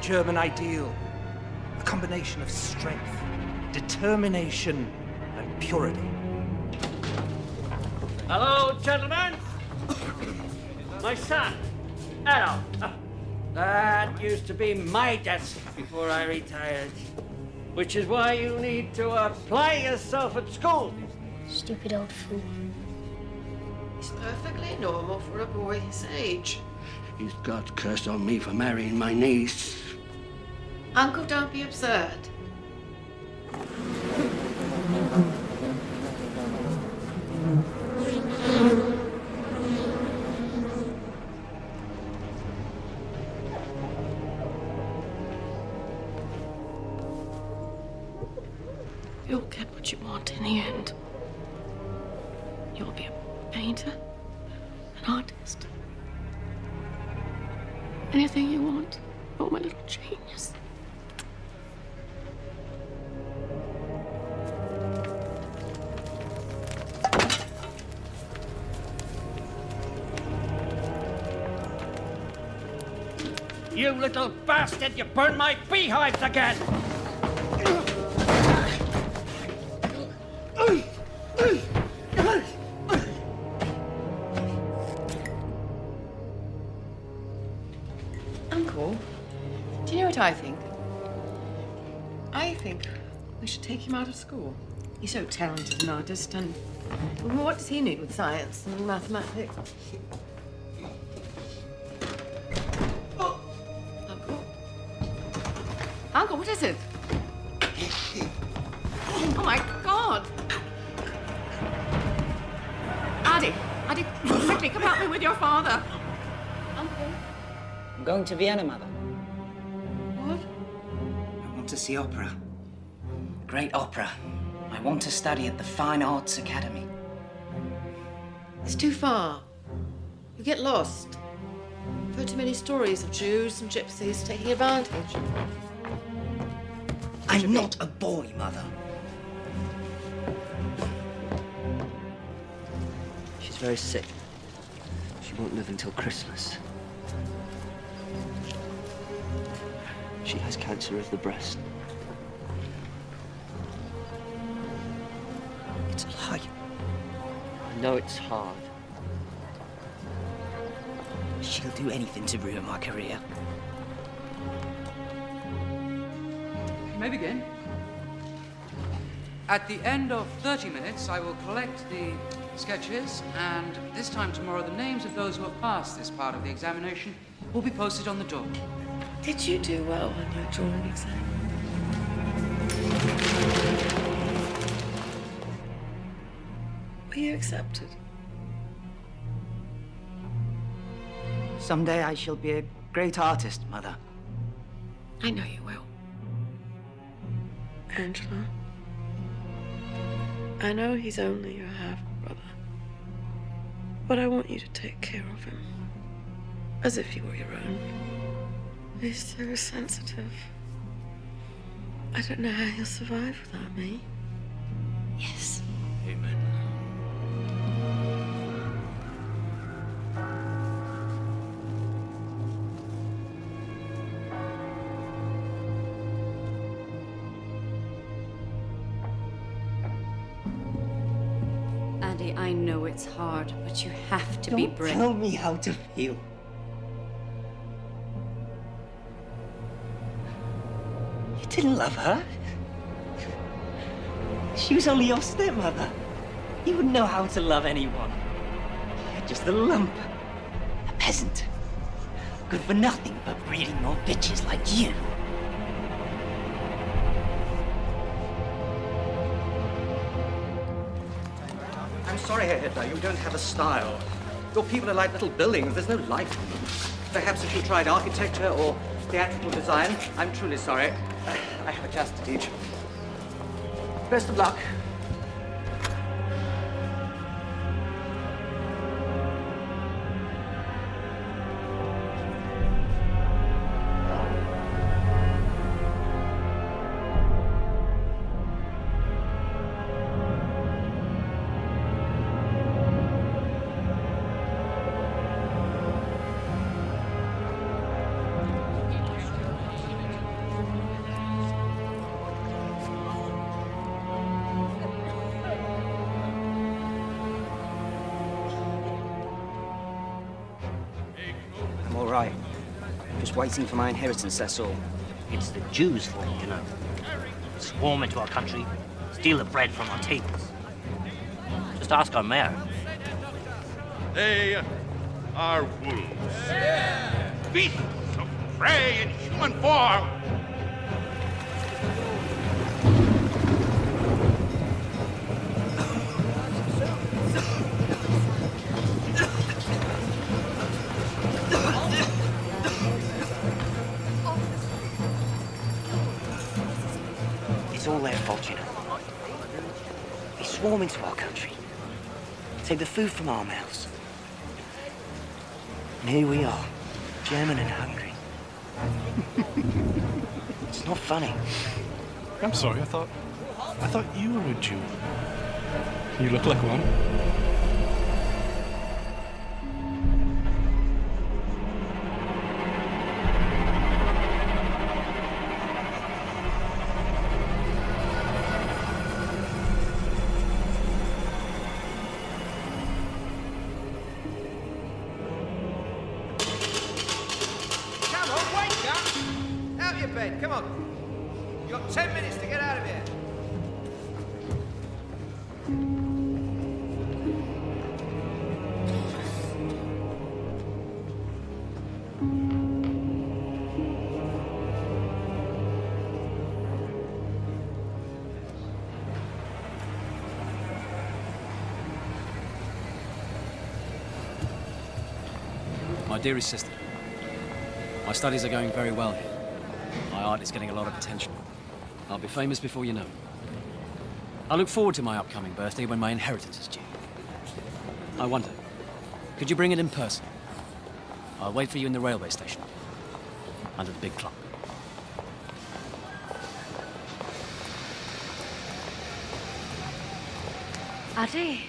German ideal. A combination of strength, determination, and purity. Hello, gentlemen. My son, Adolf. That used to be my desk before I retired. Which is why you need to apply yourself at school. Stupid old fool. It's perfectly normal for a boy his age. He's got cursed on me for marrying my niece. Uncle, don't be absurd. You'll get what you want in the end. You'll be a painter, an artist. Anything you want. Oh, my little genius. You little bastard, you burned my beehives again! Uncle, do you know what I think? I think we should take him out of school. He's so talented an artist, and what does he need with science and mathematics? Uncle? Uncle, what is it? Oh, my God! Addy, quickly, come help me with your father. Uncle? I'm going to Vienna, Mother. What? I want to see opera. Great opera. I want to study at the Fine Arts Academy. It's too far. You get lost. I've heard too many stories of Jews and gypsies taking advantage. I'm not a boy, Mother. She's very sick. She won't live until Christmas. She has cancer of the breast. It's a lie. I know it's hard. She'll do anything to ruin my career. You may begin. At the end of 30 minutes, I will collect the sketches, and this time tomorrow, the names of those who have passed this part of the examination will be posted on the door. Did you do well on your drawing exam? Were you accepted? Someday I shall be a great artist, Mother. I know you will. Angela, I know he's only your half-brother, but I want you to take care of him as if he were your own. He's so sensitive. I don't know how he'll survive without me. Yes. Amen. Andy, I know it's hard, but you have to be brave. Don't tell me how to feel. You didn't love her. She was only your stepmother. You wouldn't know how to love anyone. You're just a lump. A peasant. Good for nothing but breeding more bitches like you. I'm sorry, Herr Hitler, you don't have a style. Your people are like little buildings. There's no life in them. Perhaps if you tried architecture or theatrical design, I'm truly sorry. I have a class to teach. Best of luck. just waiting for my inheritance, that's all. It's the Jews for you, you know. Swarm into our country, steal the bread from our tables. Just ask our mayor. They are wolves. Beasts of prey in human form. It's all their fault, you know. They swarm into our country, take the food from our mouths. And here we are, German and hungry. It's not funny. I'm sorry, I thought you were a Jew. You look like one. Come on. You've got 10 minutes to get out of here. My dearest sister, my studies are going very well here. My art is getting a lot of attention. I'll be famous before you know it. I look forward to my upcoming birthday when my inheritance is due. I wonder, could you bring it in person? I'll wait for you in the railway station, under the big clock. Addy,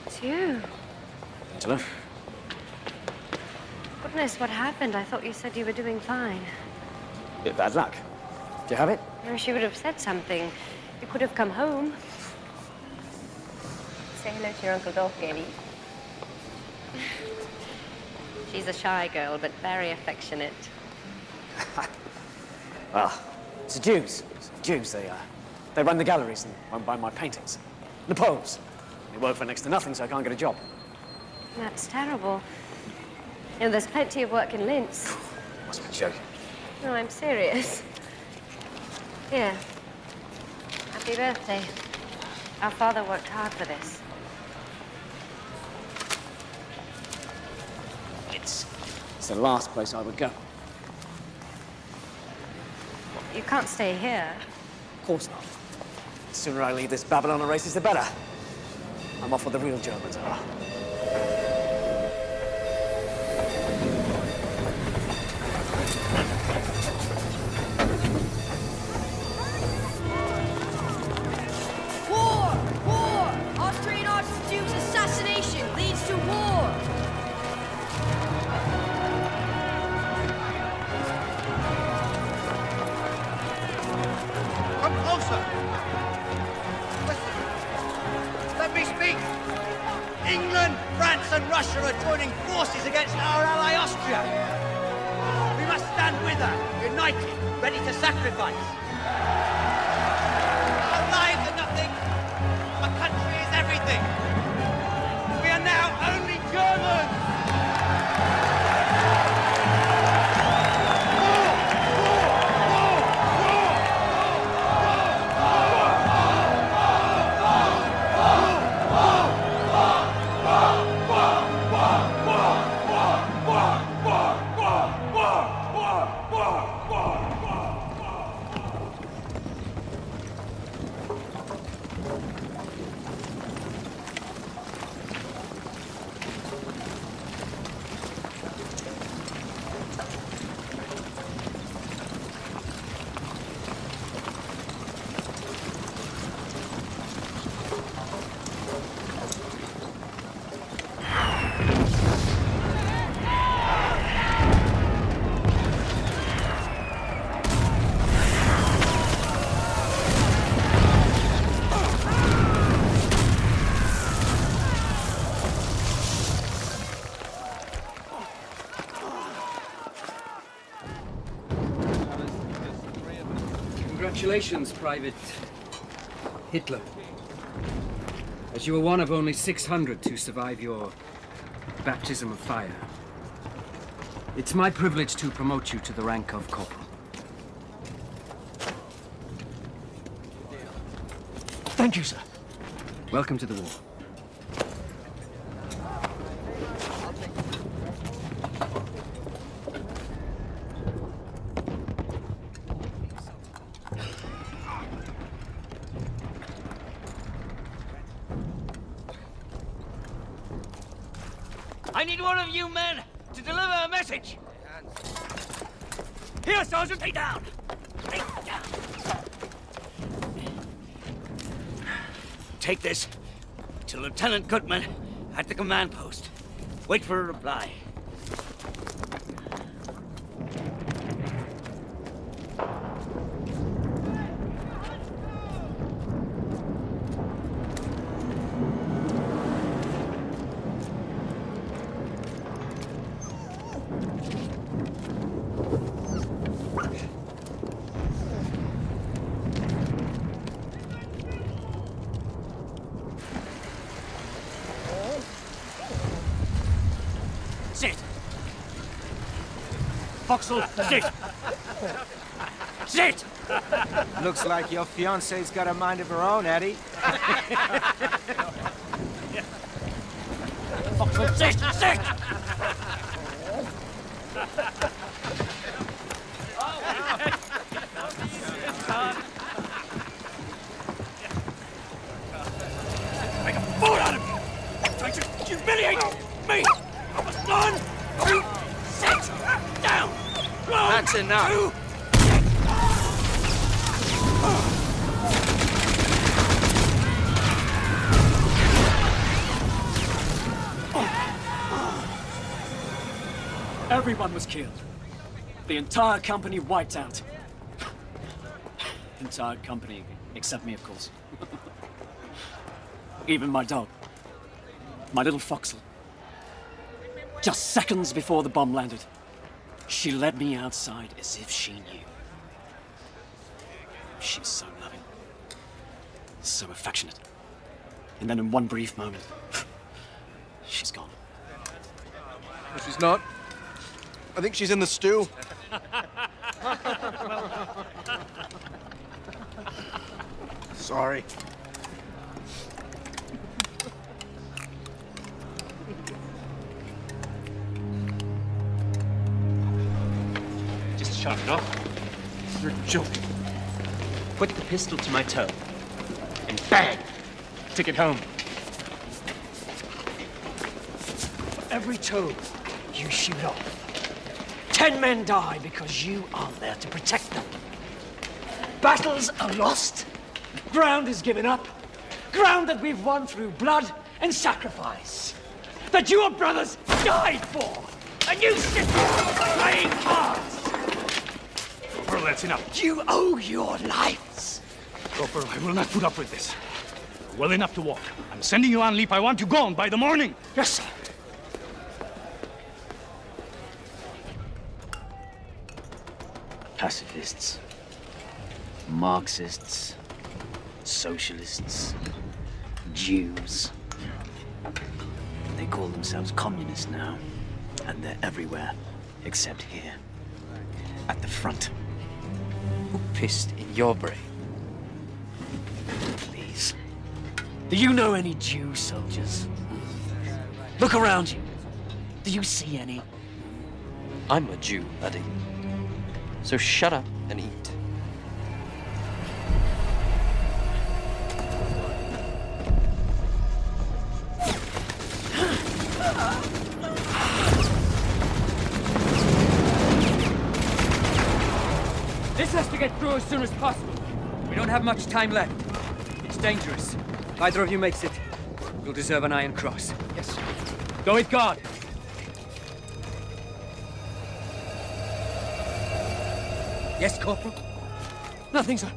it's you. Angela? Goodness, what happened? I thought you said you were doing fine. Bit bad luck. Do you have it? I wish you would have said something. You could have come home. Say hello to your Uncle Dolph, Gabby. She's a shy girl, but very affectionate. Well, it's the Jews. Jews, they run the galleries and won't buy my paintings. The Poles. They work for next to nothing, so I can't get a job. That's terrible. You know, there's plenty of work in Linz. Must be joking. No, I'm serious. Here. Happy birthday. Our father worked hard for this. It's the last place I would go. You can't stay here. Of course not. The sooner I leave this Babylon of races, the better. I'm off where the real Germans are. England, France and Russia are joining forces against our ally Austria. We must stand with her, united, ready to sacrifice. Our lives are nothing. Our country is everything. We are now only Germans. Congratulations, Private Hitler. As you were one of only 600 to survive your baptism of fire. It's my privilege to promote you to the rank of corporal. Thank you, sir. Welcome to the war. I need one of you men to deliver a message. Here, Sergeant. Stay down. Stay down. Take this to Lieutenant Goodman at the command post. Wait for a reply. Sit. Foxhole, sit. Sit. Looks like your fiance's got a mind of her own, Eddie. Foxhole, sit. Sit. Make a fool out of me. Trying to humiliate me. One, two, sit down. One, That's enough. Two. Everyone was killed. The entire company wiped out. Entire company, except me, of course. Even my dog. My little Foxhole. Just seconds before the bomb landed, she led me outside as if she knew. She's so loving. So affectionate. And then in one brief moment, she's gone. No, she's not. I think she's in the stew. Sorry. Just shut it off. You're joking. Put the pistol to my toe. And bang! Take it home. Every toe you shoot off, 10 men die because you aren't there to protect them. Battles are lost. Ground is given up. Ground that we've won through blood and sacrifice. That your brothers died for. And you sit there playing cards. Corporal, that's enough. You owe your lives. Corporal, I will not put up with this. Well enough to walk. I'm sending you on leave. I want you gone by the morning. Yes, sir. Pacifists, Marxists, socialists, Jews. They call themselves communists now, and they're everywhere, except here, at the front. Who pissed in your brain? Please. Do you know any Jew soldiers? Look around you. Do you see any? I'm a Jew, Eddie. So shut up and eat. This has to get through as soon as possible. We don't have much time left. It's dangerous. If either of you makes it, you'll deserve an Iron Cross. Yes, sir. Go with God. Yes, Corporal? Nothing, sir.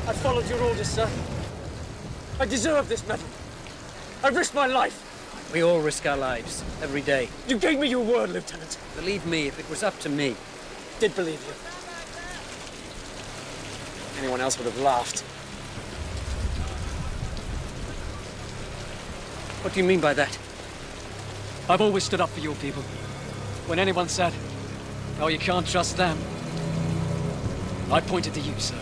I followed your orders, sir. I deserve this medal. I've risked my life. We all risk our lives, every day. You gave me your word, Lieutenant. Believe me, if it was up to me. Did believe you. Anyone else would have laughed. What do you mean by that? I've always stood up for your people. When anyone said, oh, you can't trust them, I pointed to you, sir.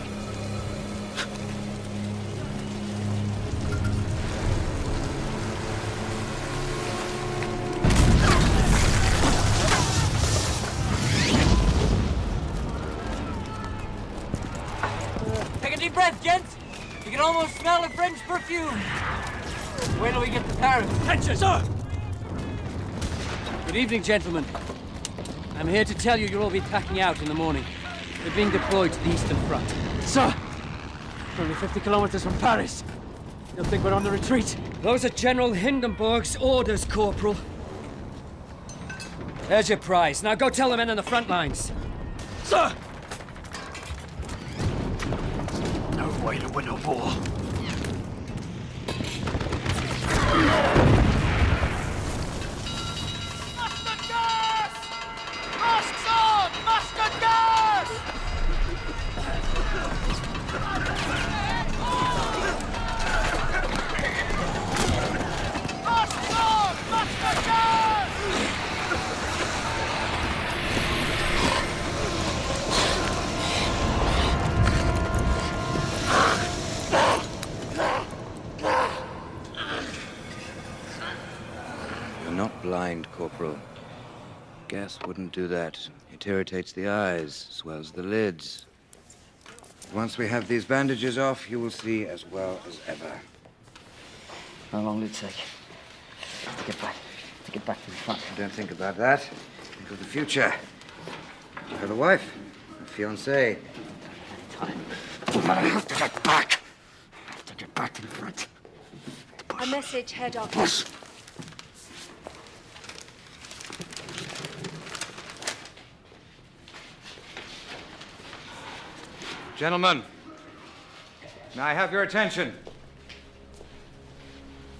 Take a deep breath, gents. You can almost smell the French perfume. Wait till we get to Paris. Attention, sir! Good evening, gentlemen. I'm here to tell you you'll all be packing out in the morning. We're being deployed to the Eastern Front. Sir! We're only 50 kilometers from Paris. You don't think we're on the retreat? Those are General Hindenburg's orders, Corporal. There's your prize. Now go tell the men on the front lines. Sir! No way to win a war. Mustard gas! Masks on! Mustard gas! Masks on! Mustard gas! You're not blind, Corporal. Gas wouldn't do that. It irritates the eyes, swells the lids. Once we have these bandages off, you will see as well as ever. How long will it take? To get back to the front. Don't think about that. Think of the future. You've got a wife, a fiancée. I have to get back. I have to get back to the front. A message, Head Office. Gentlemen, may I have your attention?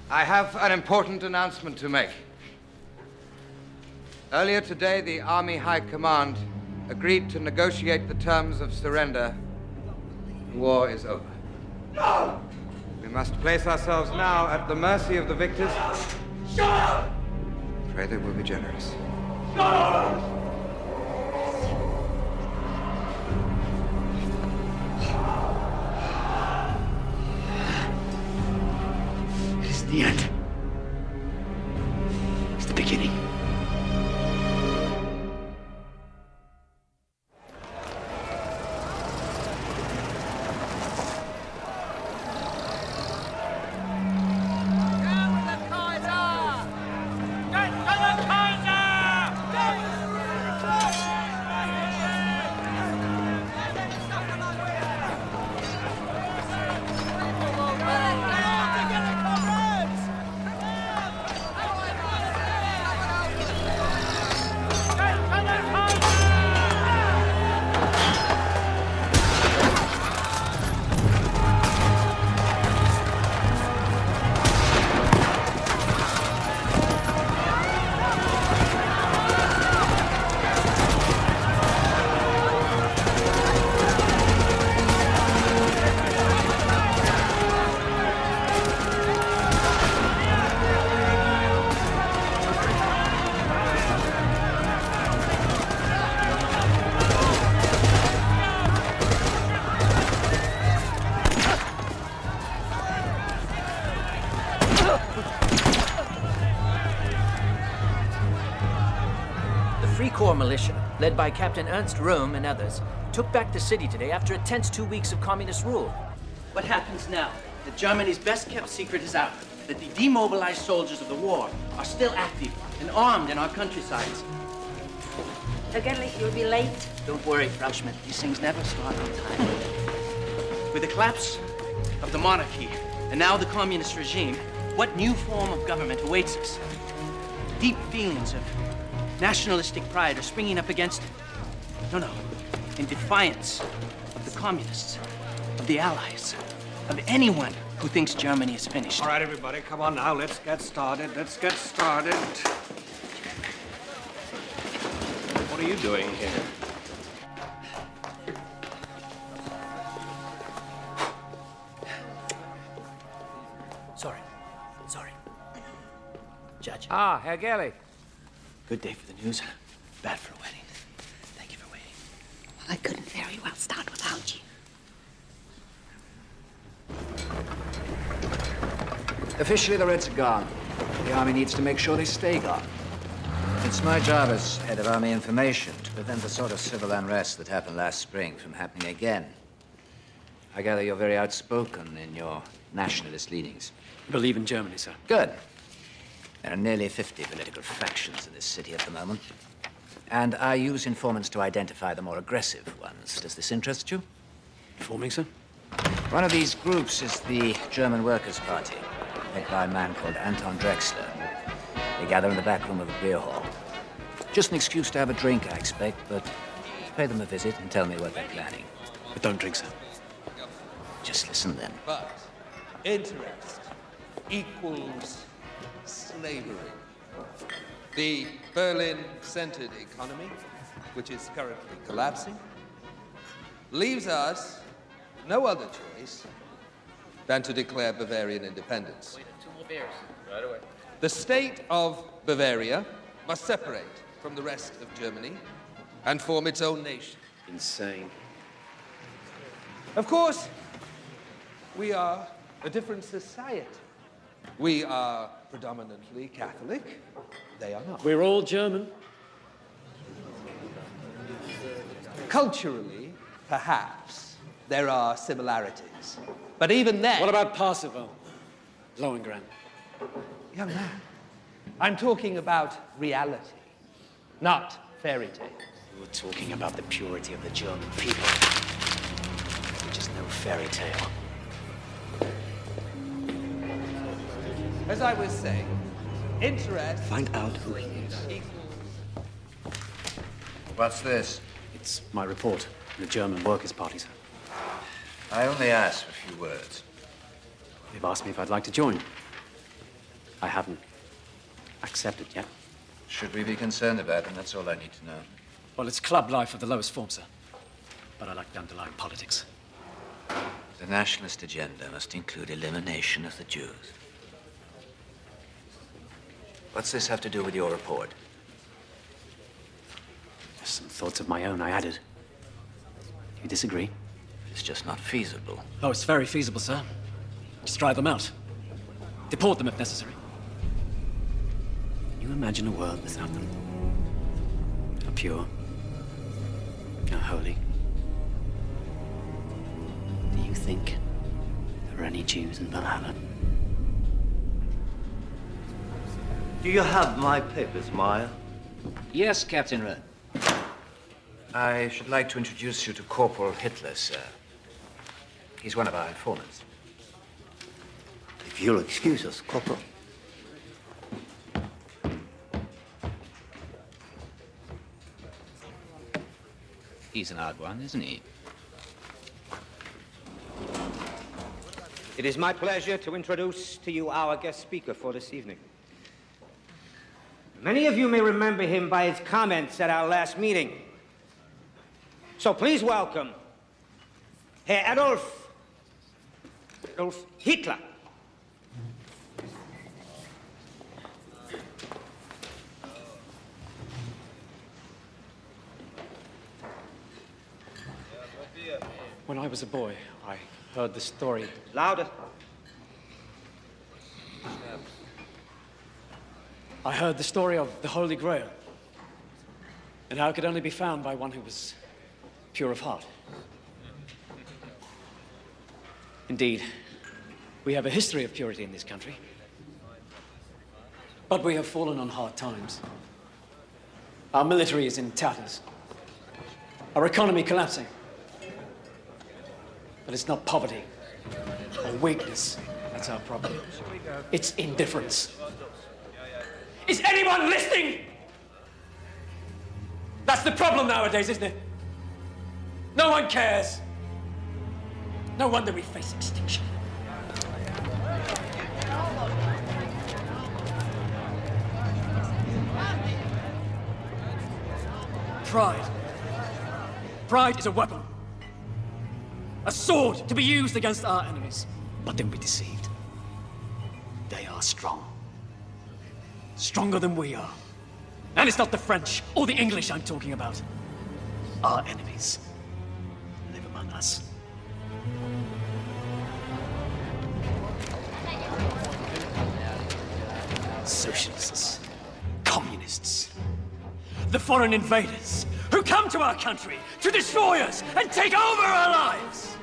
I have an important announcement to make. Earlier today, the Army High Command agreed to negotiate the terms of surrender. The war is over. No! We must place ourselves now at the mercy of the victors. Shut up! Pray they will be generous. No! It's the end. It's the beginning. Corps militia, led by Captain Ernst Röhm and others, took back the city today after a tense 2 weeks of communist rule. What happens now? That Germany's best-kept secret is out. That the demobilized soldiers of the war are still active and armed in our countrysides. Again, you'll be late. Don't worry, Frauschmidt. These things never start on time. With the collapse of the monarchy and now the communist regime, what new form of government awaits us? Deep feelings of nationalistic pride are springing up against it. No. In defiance of the communists, of the Allies, of anyone who thinks Germany is finished. All right, everybody, come on now. Let's get started. Let's get started. What are you doing here? Sorry. Judge. Ah, Herr Gerlich. Good day for the news, bad for a wedding. Thank you for waiting. I couldn't very well start without you. Officially, the Reds are gone. The Army needs to make sure they stay gone. It's my job as head of Army information to prevent the sort of civil unrest that happened last spring from happening again. I gather you're very outspoken in your nationalist leanings. I believe in Germany, sir. Good. There are nearly 50 political factions in this city at the moment. And I use informants to identify the more aggressive ones. Does this interest you? Informing, sir? One of these groups is the German Workers' Party, led by a man called Anton Drexler. They gather in the back room of a beer hall. Just an excuse to have a drink, I expect, but pay them a visit and tell me what they're planning. But don't drink, sir. Just listen then. But interest equals slavery. The Berlin-centered economy, which is currently collapsing, leaves us no other choice than to declare Bavarian independence. Two more beers. Right away. The state of Bavaria must separate from the rest of Germany and form its own nation. Insane. Of course, we are a different society. We are predominantly Catholic. They are not. We're all German. Culturally, perhaps, there are similarities. But even then... What about Parsifal? Lohengrin? Young man, I'm talking about reality, not fairy tales. You're talking about the purity of the German people, which is no fairy tale. As I was saying, interest... Find out who he is. What's this? It's my report from the German Workers' Party, sir. I only asked for a few words. They've asked me if I'd like to join. I haven't accepted yet. Should we be concerned about them? That's all I need to know. Well, it's club life of the lowest form, sir. But I like the underlying politics. The nationalist agenda must include elimination of the Jews. What's this have to do with your report? Just some thoughts of my own I added. Do you disagree? It's just not feasible. Oh, it's very feasible, sir. Just drive them out. Deport them if necessary. Can you imagine a world without them? How pure, how holy. Do you think there are any Jews in Valhalla? Do you have my papers, Meyer? Yes, Captain Rudd. I should like to introduce you to Corporal Hitler, sir. He's one of our informants. If you'll excuse us, Corporal. He's an odd one, isn't he? It is my pleasure to introduce to you our guest speaker for this evening. Many of you may remember him by his comments at our last meeting. So please welcome Herr Adolf Hitler. When I was a boy, I heard the story. Louder. I heard the story of the Holy Grail, and how it could only be found by one who was pure of heart. Indeed, we have a history of purity in this country, but we have fallen on hard times. Our military is in tatters, our economy collapsing. But it's not poverty or weakness that's our problem. It's indifference. Is anyone listening? That's the problem nowadays, isn't it? No one cares. No wonder we face extinction. pride. Pride is a weapon. A sword to be used against our enemies. But don't be deceived. They are strong. Stronger than we are. And it's not the French or the English I'm talking about. Our enemies live among us. Socialists, communists, the foreign invaders who come to our country to destroy us and take over our lives.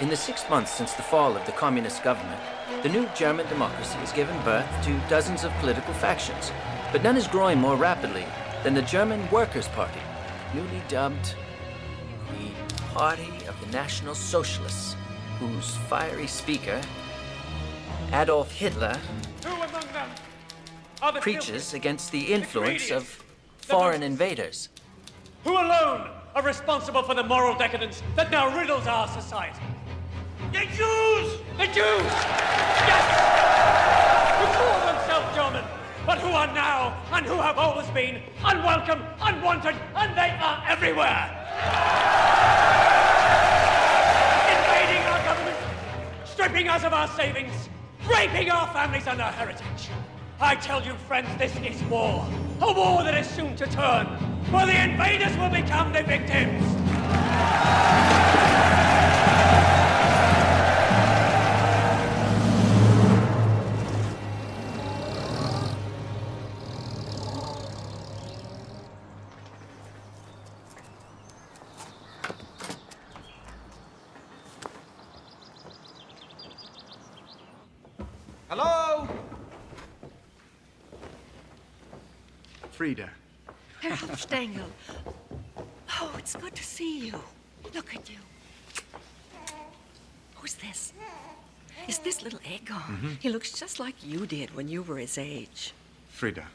In the 6 months since the fall of the communist government, the new German democracy has given birth to dozens of political factions, but none is growing more rapidly than the German Workers' Party, newly dubbed the Party of the National Socialists, whose fiery speaker, Adolf Hitler, preaches against the influence of foreign invaders. Who alone are responsible for the moral decadence that now riddles our society? The Jews! The Jews! Yes! Who call themselves German, but who are now, and who have always been, unwelcome, unwanted, and they are everywhere! Invading our government, stripping us of our savings, raping our families and our heritage. I tell you, friends, this is war. A war that is soon to turn, where the invaders will become the victims. Hello? Frida. Herr Hofstengel. Oh, it's good to see you. Look at you. Who's this? Is this little Egon? Mhm. He looks just like you did when you were his age. Frida.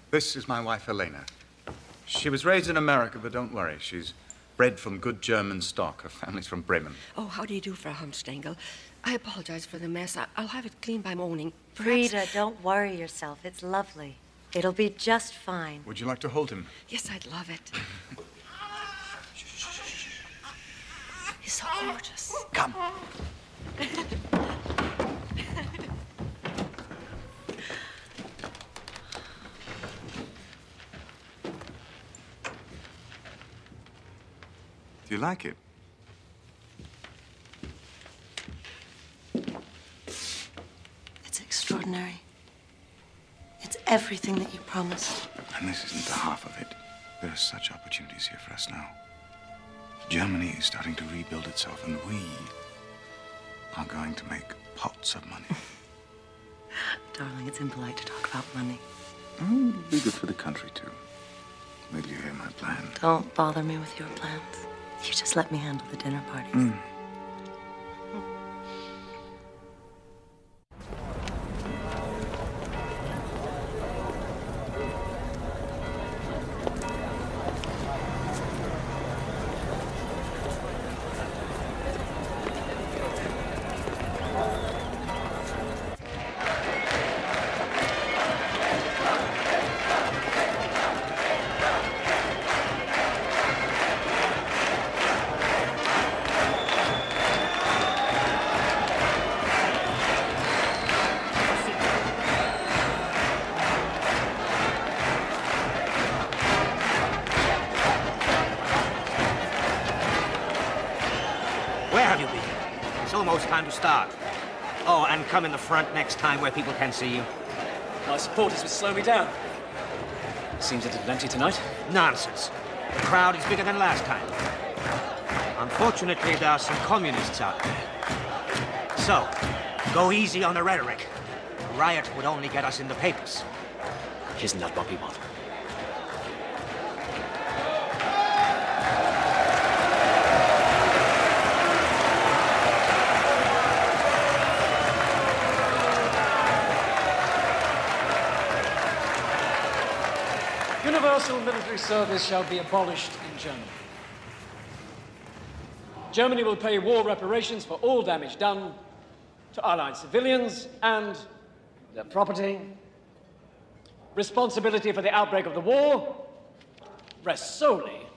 This is my wife, Elena. She was raised in America, but don't worry. She's bred from good German stock. Her family's from Bremen. Oh, how do you do, Frau Hofstengel? I apologize for the mess. I'll have it cleaned by morning. Frida, don't worry yourself. It's lovely. It'll be just fine. Would you like to hold him? Yes, I'd love it. He's so gorgeous. Come. Do you like it? It's extraordinary. It's everything that you promised. And this isn't the half of it. There are such opportunities here for us now. Germany is starting to rebuild itself, and we are going to make pots of money. Darling, it's impolite to talk about money. Oh, it'll be good for the country, too. Wait till you hear my plan. Don't bother me with your plans. You just let me handle the dinner parties. Where have you been? It's almost time to start. Oh, and come in the front next time where people can see you. My supporters will slow me down. Seems a little empty tonight. Nonsense. The crowd is bigger than last time. Unfortunately, there are some communists out there. So, go easy on the rhetoric. A riot would only get us in the papers. Isn't that what we want? Universal military service shall be abolished in Germany. Germany will pay war reparations for all damage done to Allied civilians and their property. Responsibility for the outbreak of the war rests solely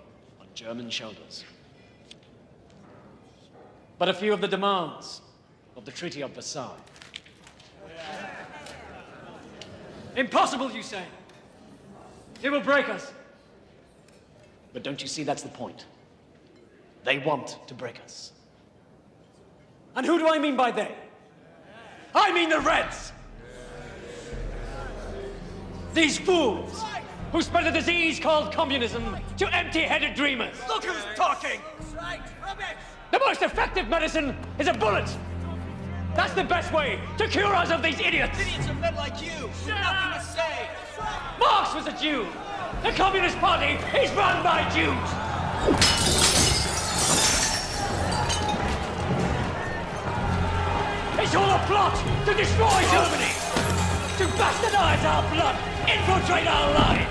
on German shoulders. But a few of the demands of the Treaty of Versailles. Impossible, you say? It will break us. But don't you see that's the point? They want to break us. And who do I mean by they? I mean the Reds! These fools who spread a disease called communism to empty-headed dreamers. Look who's talking! The most effective medicine is a bullet. That's the best way to cure us of these idiots. Idiots are men like you. Nothing to say. Marx was a Jew. The Communist Party is run by Jews. It's all a plot to destroy Germany, to bastardize our blood, infiltrate our lives.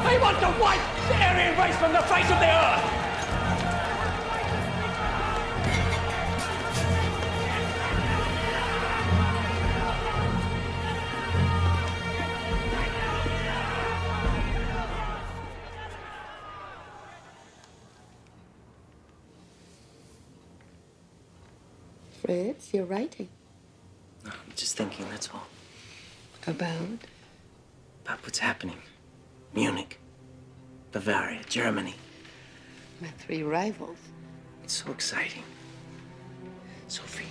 They want to wipe the Aryan race from the face of the earth. Fritz, you're writing. No, I'm just thinking, that's all. About? About what's happening. Munich, Bavaria, Germany. My 3 rivals. It's so exciting. Sophie,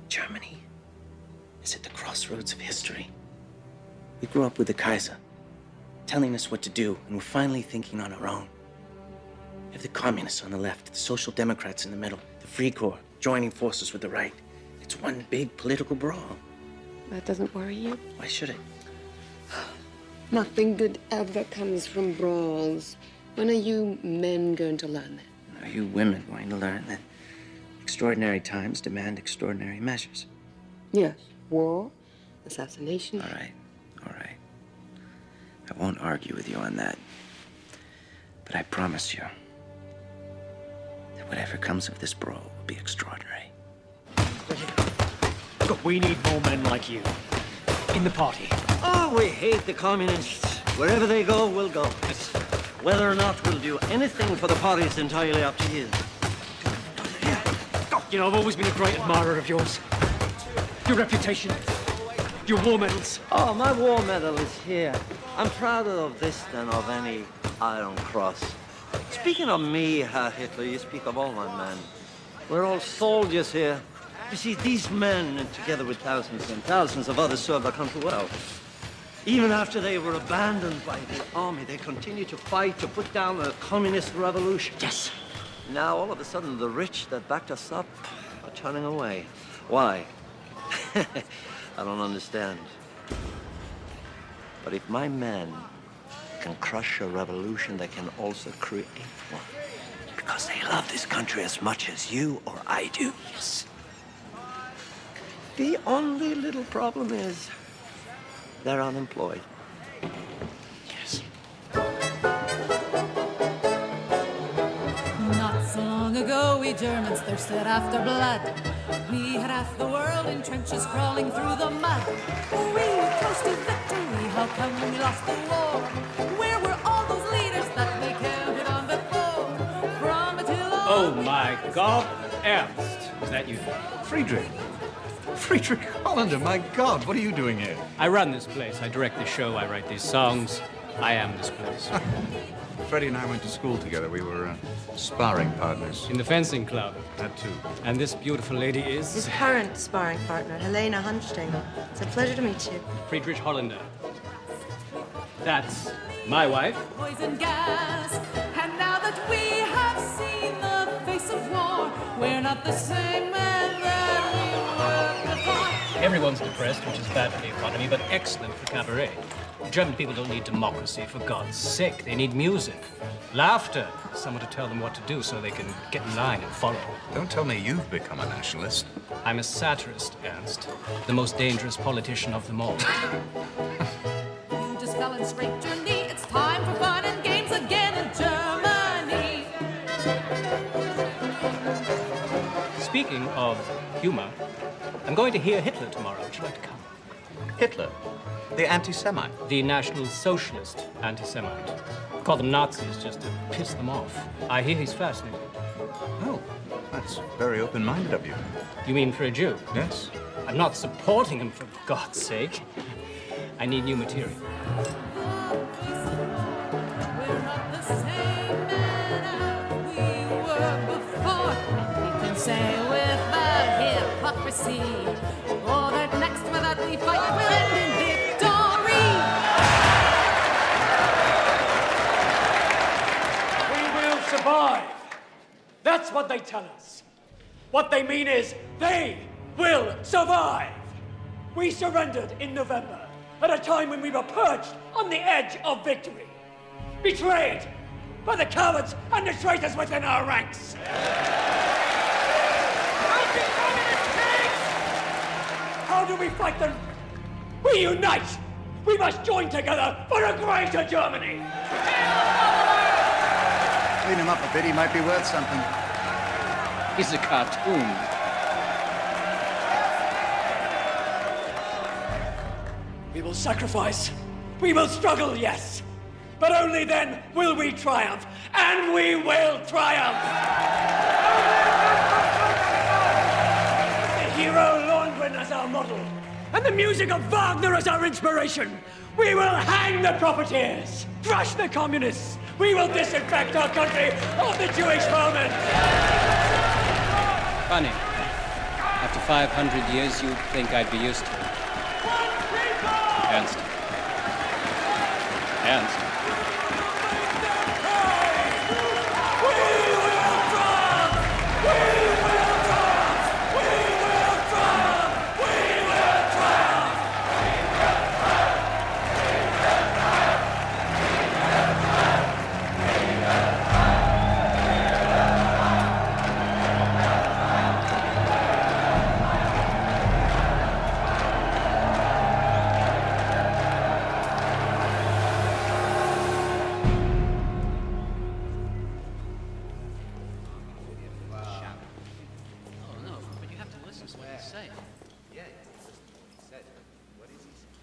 Germany is at the crossroads of history. We grew up with the Kaiser, telling us what to do, and we're finally thinking on our own. We have the communists on the left, the social democrats in the middle, the Free Corps joining forces with the right. It's one big political brawl. That doesn't worry you? Why should it? Nothing good ever comes from brawls. When are you men going to learn that? Are you women going to learn that extraordinary times demand extraordinary measures? Yes. War, assassination. All right, all right. I won't argue with you on that. But I promise you that whatever comes of this brawl will be extraordinary. Look, we need more men like you in the party. Oh, we hate the communists. Wherever they go, we'll go. Whether or not we'll do anything for the party is entirely up to you. You know, I've always been a great admirer of yours. Your reputation, your war medals. Oh, my war medal is here. I'm prouder of this than of any Iron Cross. Speaking of me, Herr Hitler, you speak of all my men. We're all soldiers here. You see, these men, together with thousands and thousands of others, served our country well. Even after they were abandoned by the army, they continued to fight to put down the communist revolution. Yes. Now, all of a sudden, the rich that backed us up are turning away. Why? I don't understand. But if my men can crush a revolution, they can also create one. Because they love this country as much as you or I do. Yes. The only little problem is they're unemployed. Yes. Not so long ago, we Germans thirsted after blood. We had half the world in trenches crawling through the mud. We were close to victory. How come we lost the war? Where were all those leaders that we counted on before? From Attila. Oh my God, Ernst, is that you? Friedrich. Friedrich Hollander, my God, what are you doing here? I run this place. I direct the show. I write these songs. I am this place. Freddie and I went to school together. We were sparring partners. In the fencing club. That too. And this beautiful lady is? His current sparring partner, Helena Hunstengel. It's a pleasure to meet you. Friedrich Hollander. That's my wife. Poison gas. And now that we have seen the face of war, we're not the same men that we were before. Everyone's depressed, which is bad for the economy, but excellent for cabaret. German people don't need democracy, for God's sake. They need music, laughter, someone to tell them what to do so they can get in line and follow. Don't tell me you've become a nationalist. I'm a satirist, Ernst. The most dangerous politician of them all. You just fell and scraped your knee. It's time for fun and games again in Germany. Speaking of humor, I'm going to hear Hitler tomorrow. Would you like to come? Hitler? The anti-Semite? The National Socialist anti-Semite. Call them Nazis just to piss them off. I hear he's fascinating. Oh, that's very open-minded of you. You mean for a Jew? Yes. I'm not supporting him, for God's sake. I need new material. Say without hypocrisy, or that next without we fight will end in victory. We will survive. That's what they tell us. What they mean is they will survive. We surrendered in November at a time when we were perched on the edge of victory, betrayed by the cowards and the traitors within our ranks. How do we fight them? We unite! We must join together for a greater Germany! Clean him up a bit, he might be worth something. He's a cartoon. We will sacrifice. We will struggle, yes. But only then will we triumph. And we will triumph! The hero Lohengrin as our model, and the music of Wagner as our inspiration. We will hang the profiteers, crush the communists. We will disinfect our country of the Jewish vermin. Funny. After 500 years, you'd think I'd be used to it. Ernst. Ernst.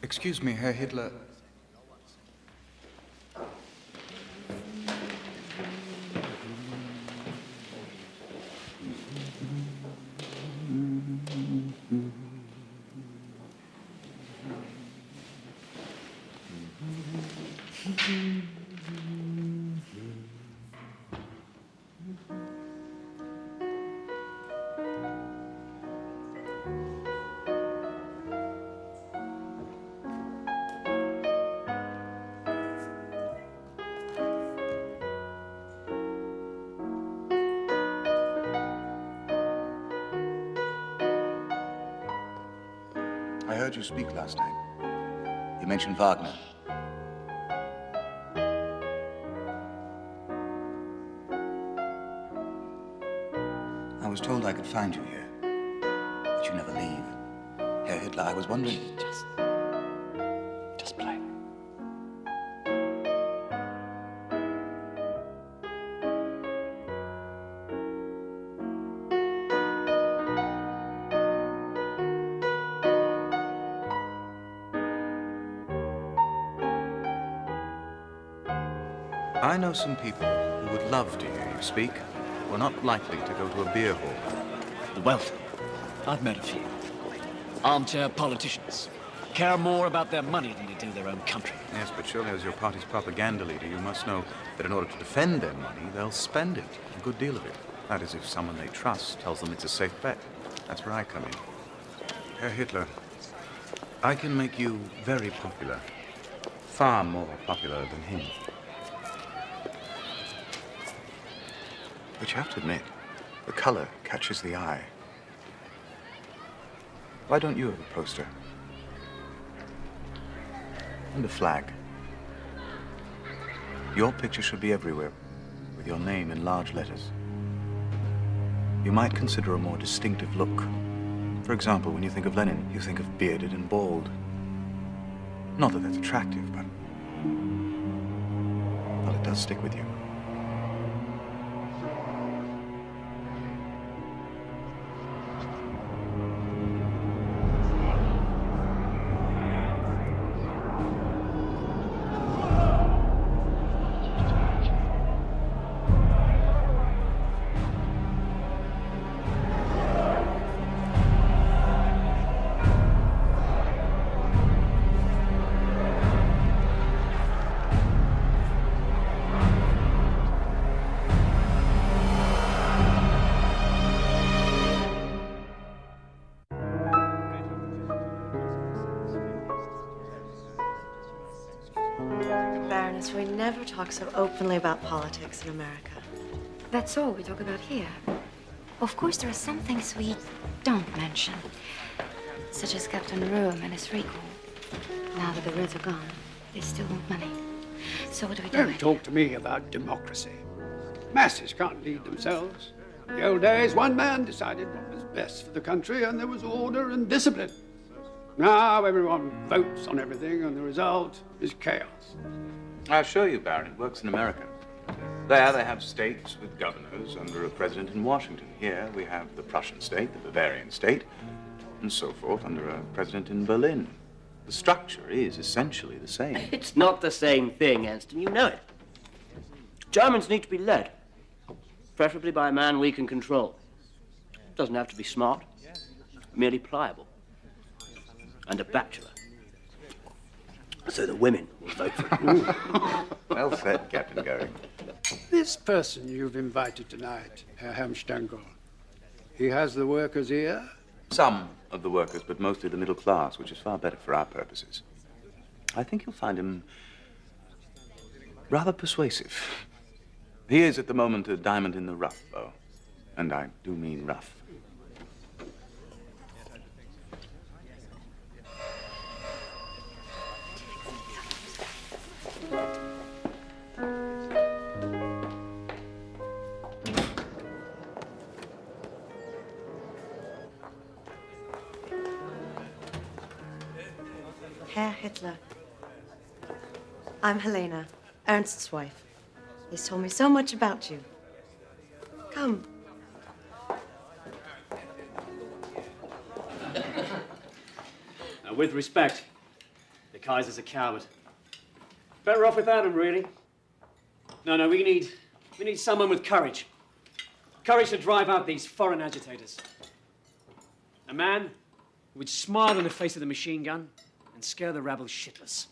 Excuse me, Herr Hitler. I heard you speak last night. You mentioned Wagner. I was told I could find you here, that you never leave. Herr Hitler, I was wondering... Just play. I know some people who would love to hear you speak, who are not likely to go to a beer hall. The wealthy. I've met a few. Armchair politicians. Care more about their money than they do their own country. Yes, but surely as your party's propaganda leader, you must know that in order to defend their money, they'll spend it, a good deal of it. That is, if someone they trust tells them it's a safe bet. That's where I come in. Herr Hitler, I can make you very popular. Far more popular than him. But you have to admit, the color catches the eye. Why don't you have a poster? And a flag. Your picture should be everywhere, with your name in large letters. You might consider a more distinctive look. For example, when you think of Lenin, you think of bearded and bald. Not that that's attractive, but... well, it does stick with you. goodness, we never talk so openly about politics in America. That's all we talk about here. Of course, there are some things we don't mention, such as Captain Rome and his recall. Now that the Reds are gone, they still want money. So what do we do? Don't talk to me about democracy. Masses can't lead themselves. In the old days, one man decided what was best for the country, and there was order and discipline. Now everyone votes on everything, and the result is chaos. I assure you, Baron, it works in America. There they have states with governors under a president in Washington. Here we have the Prussian state, the Bavarian state, and so forth under a president in Berlin. The structure is essentially the same. It's not the same thing, Anston. You know it. Germans need to be led, preferably by a man we can control. Doesn't have to be smart, merely pliable, and a bachelor. So the women will vote for him. Well said, Captain Goering. This person you've invited tonight, Herr Helmstengel, he has the workers' ear? Some of the workers, but mostly the middle class, which is far better for our purposes. I think you'll find him rather persuasive. He is, at the moment, a diamond in the rough, though. And I do mean rough. Herr Hitler. I'm Helena, Ernst's wife. He's told me so much about you. Come. Now, with respect, the Kaiser's a coward. Better off without him, really. No, we need someone with courage. Courage to drive out these foreign agitators. A man who would smile in the face of the machine gun and scare the rabble shitless.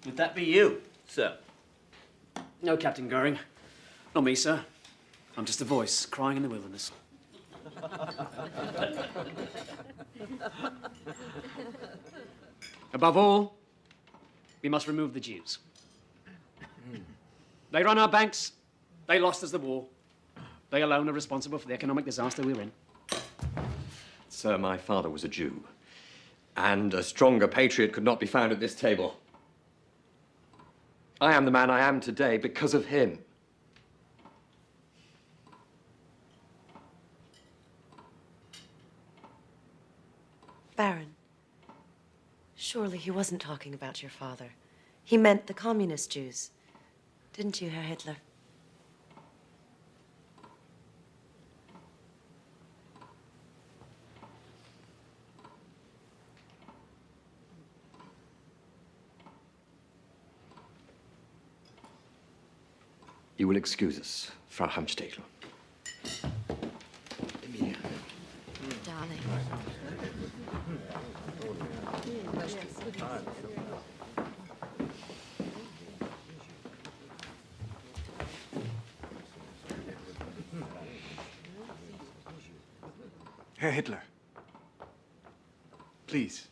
Would that be you, sir? No, Captain Goering. Not me, sir. I'm just a voice crying in the wilderness. Above all, we must remove the Jews. They run our banks. They lost us the war. They alone are responsible for the economic disaster we're in. Sir, my father was a Jew, and a stronger patriot could not be found at this table. I am the man I am today because of him. Baron, surely he wasn't talking about your father. He meant the communist Jews. Didn't you, Herr Hitler? You will excuse us, Frau Hamstegel. Darling. Herr Hitler, please.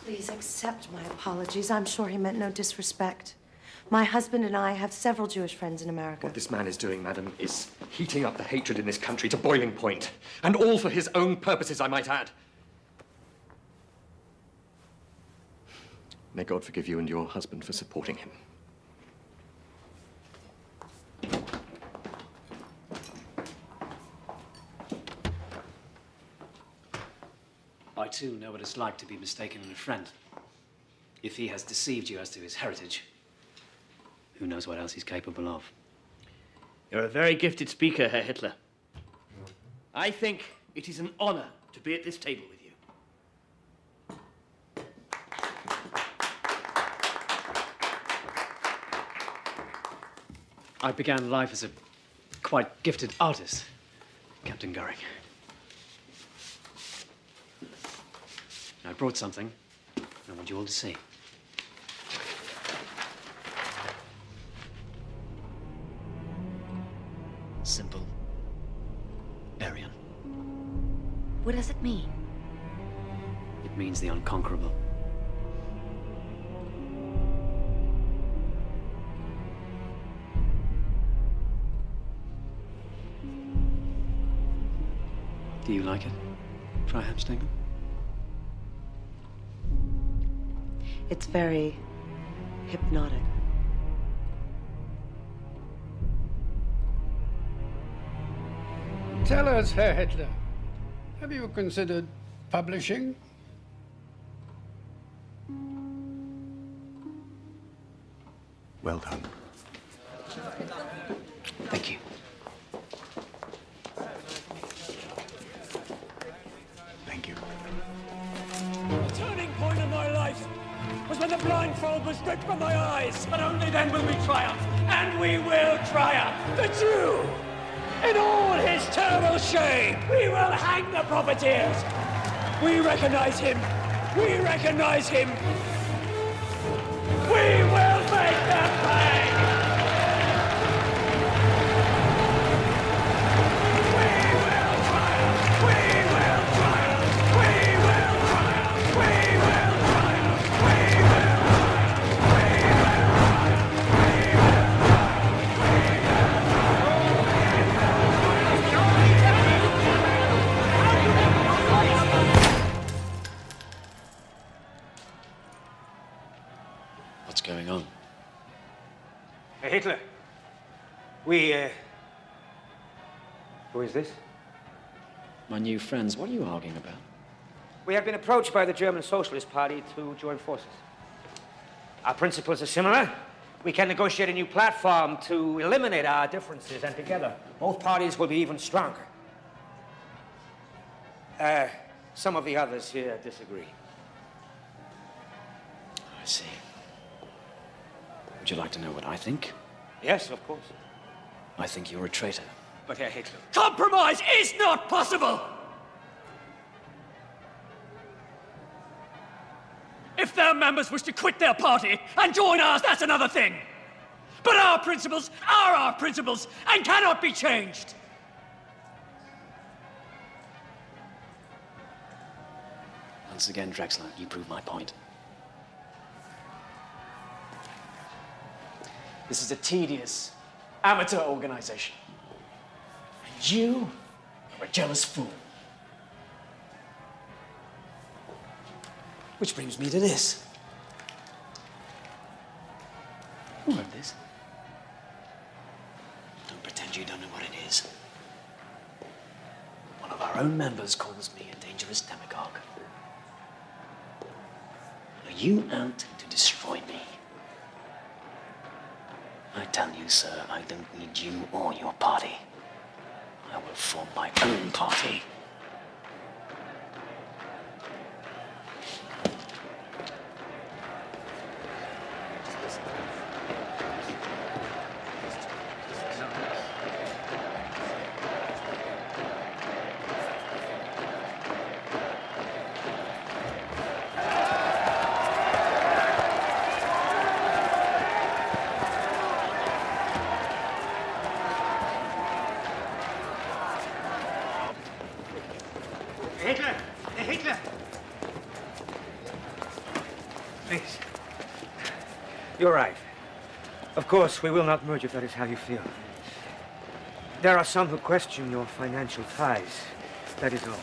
Please accept my apologies. I'm sure he meant no disrespect. My husband and I have several Jewish friends in America. What this man is doing, madam, is heating up the hatred in this country to boiling point. And all for his own purposes, I might add. May God forgive you and your husband for supporting him. I, too, know what it's like to be mistaken in a friend. If he has deceived you as to his heritage, who knows what else he's capable of? You're a very gifted speaker, Herr Hitler. I think it is an honor to be at this table with you. I began life as a quite gifted artist, Captain Goering. I brought something I want you all to see. Simple. Aryan. What does it mean? It means the unconquerable. Do you like it, Freiherr Stengel? It's very hypnotic. Tell us, Herr Hitler, have you considered publishing? Well done. Thank you. Thank you. The turning point of my life was when the blindfold was stripped from my eyes. And only then will we triumph. And we will triumph. The Jew, in all his terrible shame, we will hang the profiteers. We recognize him. We recognize him. We will make them pay. What's going on? Hey, Hitler. Who is this? My new friends, what are you arguing about? We have been approached by the German Socialist Party to join forces. Our principles are similar. We can negotiate a new platform to eliminate our differences, and together, both parties will be even stronger. Some of the others here disagree. I see. Would you like to know what I think? Yes, of course. I think you're a traitor. But Herr Hitler... Compromise is not possible! If their members wish to quit their party and join ours, that's another thing. But our principles are our principles and cannot be changed. Once again, Drexler, you prove my point. This is a tedious, amateur organization. And you are a jealous fool. Which brings me to this. Who wrote this? Don't pretend you don't know what it is. One of our own members calls me a dangerous demagogue. Are you out to destroy me? I tell you, sir, I don't need you or your party. I will form my own party. Hitler! Hitler! Please. You're right. Of course, we will not merge if that is how you feel. There are some who question your financial ties. That is all.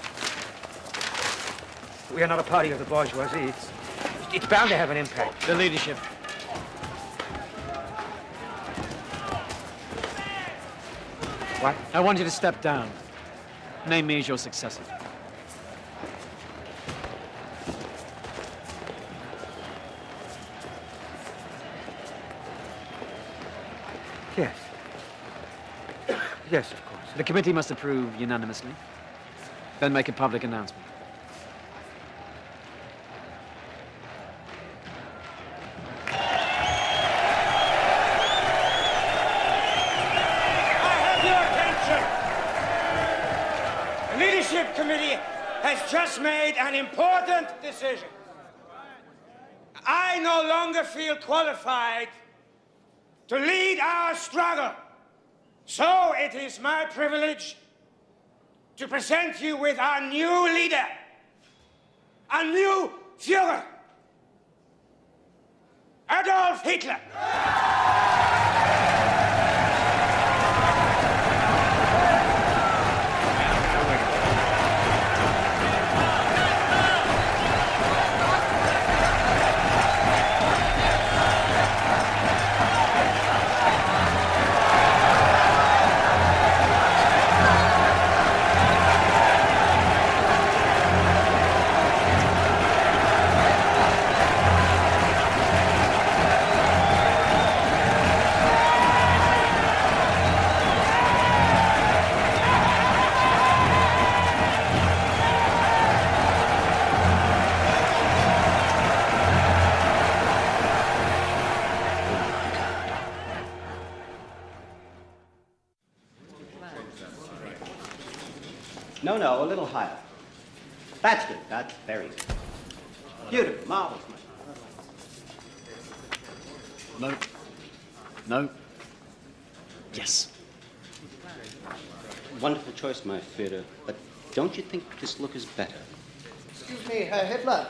We are not a party of the bourgeoisie. It's bound to have an impact. The leadership. What? I want you to step down. Name me as your successor. Yes. Yes, of course. The committee must approve unanimously, then make a public announcement. The leadership committee has just made an important decision. I no longer feel qualified to lead our struggle. So it is my privilege to present you with our new leader, a new Führer. Adolf Hitler. No, a little higher. That's good. That's very good. Beautiful. Marvelous. No. No. Yes. Wonderful choice, my Führer. But don't you think this look is better? Excuse me, Herr Hitler.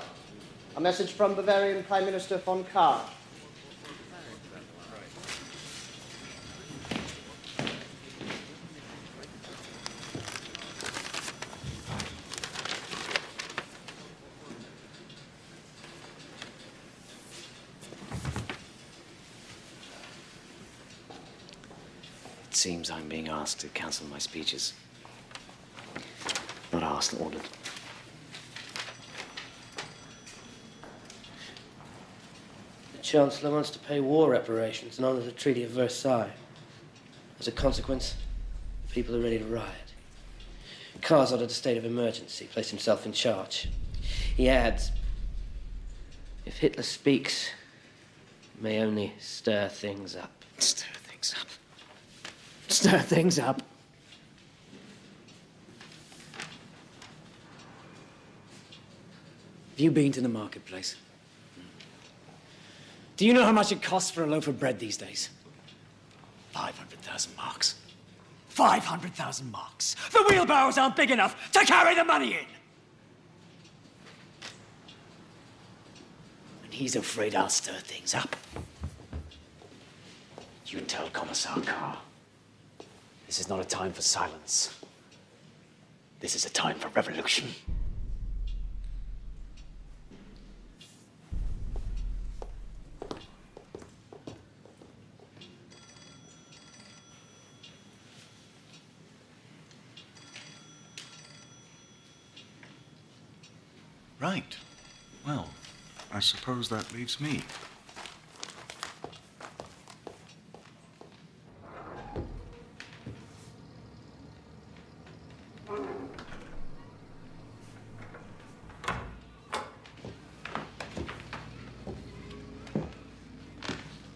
A message from Bavarian Prime Minister von Kahr. It seems I'm being asked to cancel my speeches. Not asked, ordered. The Chancellor wants to pay war reparations in honor of the Treaty of Versailles. As a consequence, the people are ready to riot. Kahr's ordered a state of emergency, placed himself in charge. He adds, if Hitler speaks, it may only stir things up. Stir things up. Stir things up. Have you been to the marketplace? Do you know how much it costs for a loaf of bread these days? 500,000 marks. 500,000 marks. The wheelbarrows aren't big enough to carry the money in. And he's afraid I'll stir things up. You tell Commissar Kahr. This is not a time for silence. This is a time for revolution. Right. Well, I suppose that leaves me.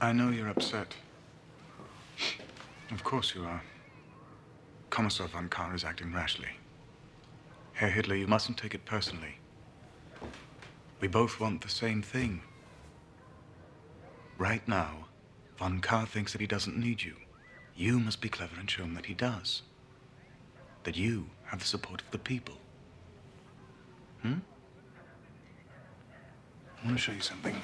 I know you're upset. Of course you are. Commissar von Kahr is acting rashly. Herr Hitler, you mustn't take it personally. We both want the same thing. Right now, von Kahr thinks that he doesn't need you. You must be clever and show him that he does. That you have the support of the people. I want to show you something.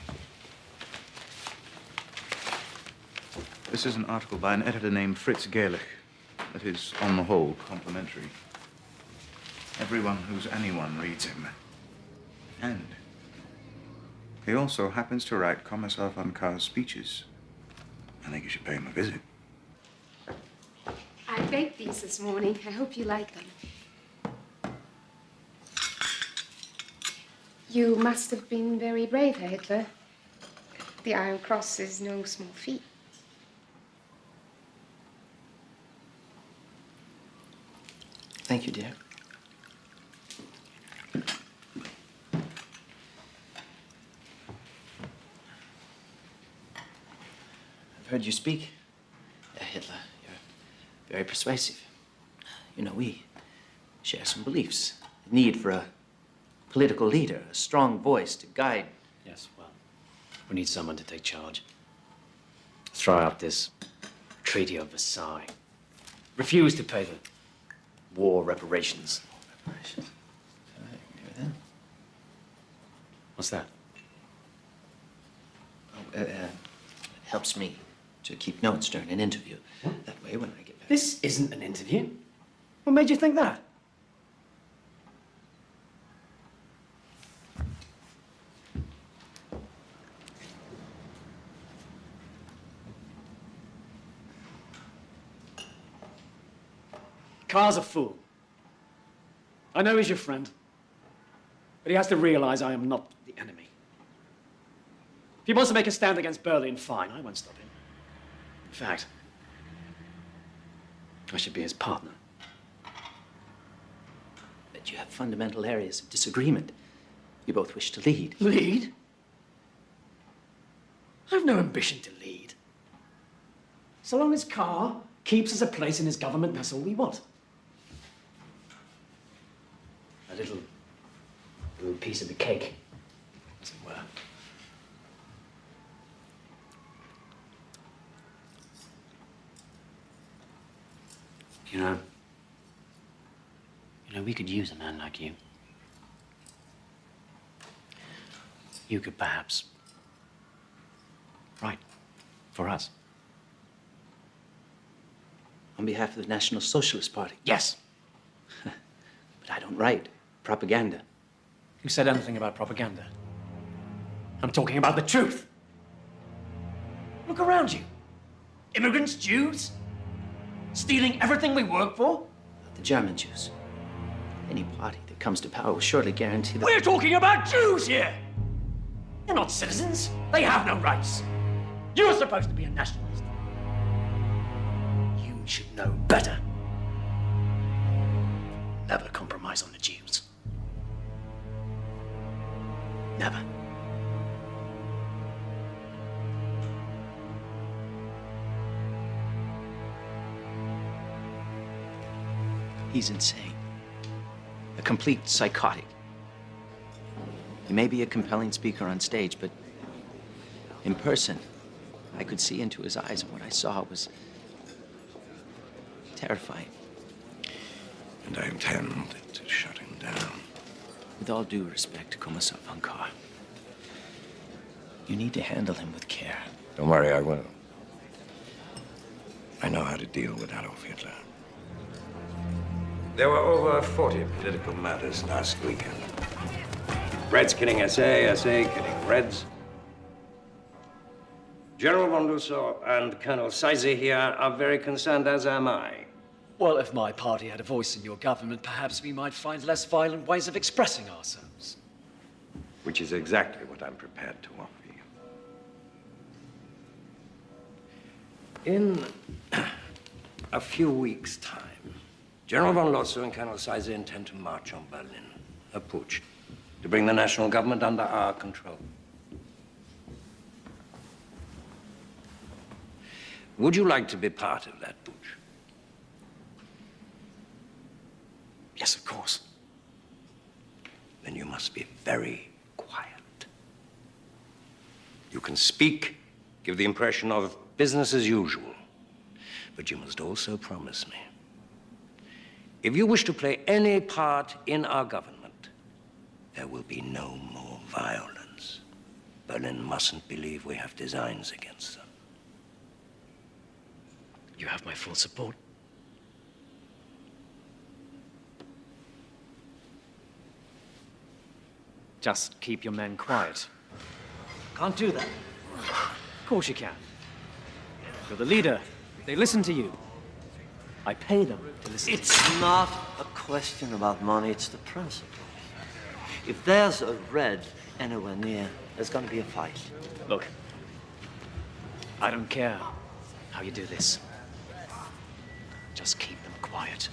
This is an article by an editor named Fritz Gerlich. That is, on the whole, complimentary. Everyone who's anyone reads him. And he also happens to write Commissar von Kahr's speeches. I think you should pay him a visit. I baked these this morning. I hope you like them. You must have been very brave, Herr Hitler. The Iron Cross is no small feat. Thank you, dear. I've heard you speak, Hitler. You're very persuasive. You know, we share some beliefs. The need for a political leader, a strong voice to guide. Yes, well, we need someone to take charge. Throw out this Treaty of Versailles. Refuse to pay the war reparations. Reparations. All right, here then. What's that? Helps me to keep notes during an interview. That way, when I get back... This isn't an interview. What made you think that? Carr's a fool. I know he's your friend, but he has to realize I am not the enemy. If he wants to make a stand against Berlin, fine, I won't stop him. In fact, I should be his partner. But you have fundamental areas of disagreement. You both wish to lead. Lead? I've no ambition to lead. So long as Carr keeps us a place in his government, that's all we want. A little piece of the cake, as it were. You know, we could use a man like you. You could perhaps write for us. On behalf of the National Socialist Party? Yes. But I don't write propaganda. Who said anything about propaganda? I'm talking about the truth. Look around you. Immigrants, Jews, stealing everything we work for. The German Jews. Any party that comes to power will surely guarantee that... We're talking about Jews here! They're not citizens. They have no rights. You're supposed to be a nationalist. You should know better. Never compromise on the Jews. Never. He's insane. A complete psychotic. He may be a compelling speaker on stage, but in person, I could see into his eyes, and what I saw was terrifying. And I intend to shut him down. With all due respect, Kommissar von Kahr, you need to handle him with care. Don't worry, I will. I know how to deal with Adolf Hitler. There were over 40 political matters last weekend. Reds killing SA, SA killing Reds. General von Lusso and Colonel Seise here are very concerned, as am I. Well, if my party had a voice in your government, perhaps we might find less violent ways of expressing ourselves. Which is exactly what I'm prepared to offer you. In a few weeks' time, General von Lotso and Colonel Seise intend to march on Berlin, a putsch, to bring the national government under our control. Would you like to be part of that putsch? Yes, of course. Then you must be very quiet. You can speak, give the impression of business as usual, but you must also promise me, if you wish to play any part in our government, there will be no more violence. Berlin mustn't believe we have designs against them. You have my full support. Just keep your men quiet. Can't do that. Of course you can. You're the leader. They listen to you. I pay them to listen. It's not a question about money, it's the principle. If there's a red anywhere near, there's gonna be a fight. Look, I don't care how you do this. Just keep them quiet.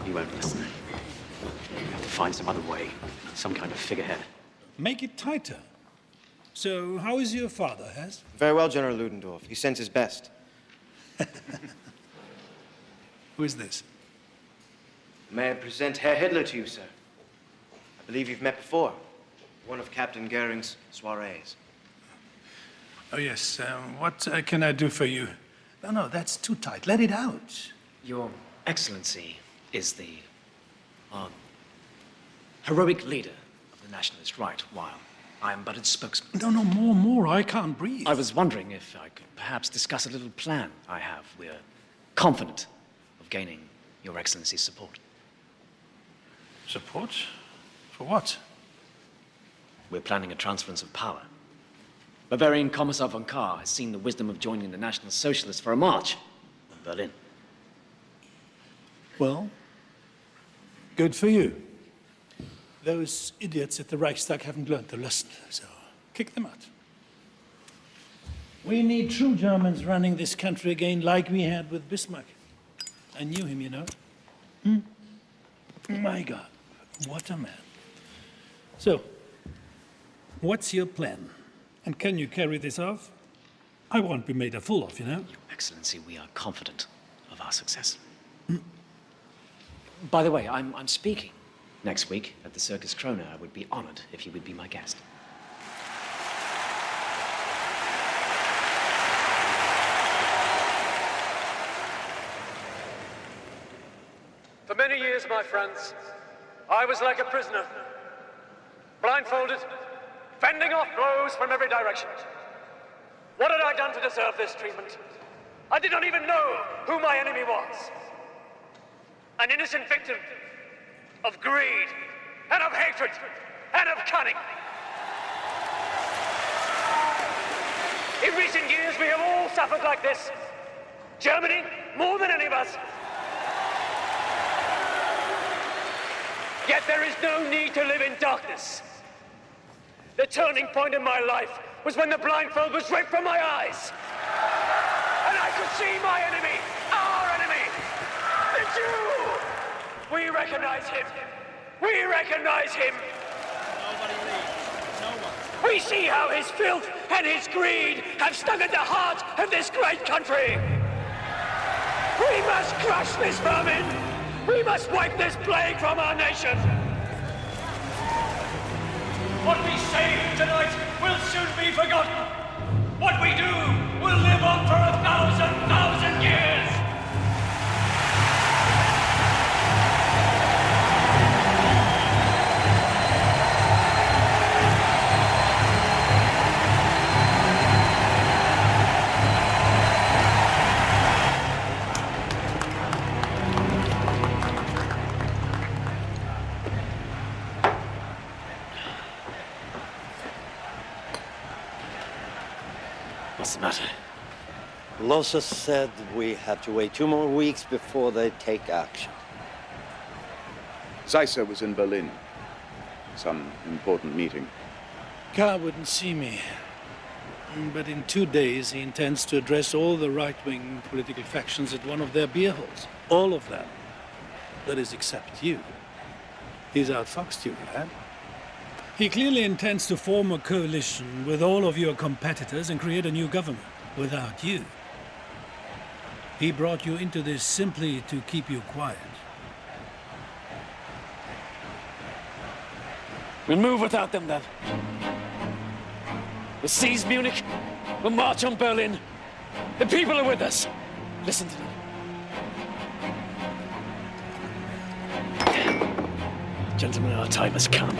You won't listen. You have to find some other way, some kind of figurehead. Make it tighter. So, how is your father, Hess? Very well, General Ludendorff. He sends his best. Who is this? May I present Herr Hitler to you, sir? I believe you've met before. One of Captain Goering's soirees. Oh, yes. What can I do for you? No, that's too tight. Let it out. Your Excellency is the heroic leader of the nationalist right, while I am but its spokesman. No, more. I can't breathe. I was wondering if I could perhaps discuss a little plan I have. We're confident of gaining Your Excellency's support. Support? For what? We're planning a transference of power. Bavarian Commissar von Kahr has seen the wisdom of joining the National Socialists for a march on Berlin. Well, good for you. Those idiots at the Reichstag haven't learned their lesson, so kick them out. We need true Germans running this country again like we had with Bismarck. I knew him, you know. My God, what a man. So, what's your plan? And can you carry this off? I won't be made a fool of, you know. Your Excellency, we are confident of our success. By the way, I'm speaking next week at the Circus Krone. I would be honored if you would be my guest. For many years, my friends, I was like a prisoner, blindfolded, fending off blows from every direction. What had I done to deserve this treatment? I did not even know who my enemy was. An innocent victim of greed, and of hatred, and of cunning. In recent years, we have all suffered like this. Germany, more than any of us. Yet there is no need to live in darkness. The turning point in my life was when the blindfold was ripped from my eyes. And I could see my enemy, our enemy, the Jew. We recognize him. We recognize him. Nobody leaves. No one. We see how his filth and his greed have stung at the heart of this great country. We must crush this vermin. We must wipe this plague from our nation. What we say tonight will soon be forgotten. What we do will live on for 1,000 years. What's the matter? Losa said we had to wait 2 more weeks before they take action. Zeisser was in Berlin. Some important meeting. Kahr wouldn't see me. But in 2 days, he intends to address all the right-wing political factions at one of their beer halls. All of them. That is, except you. He's outfoxed you, lad. He clearly intends to form a coalition with all of your competitors and create a new government without you. He brought you into this simply to keep you quiet. We'll move without them, then. We'll seize Munich. We'll march on Berlin. The people are with us. Listen to them. Gentlemen, our time has come.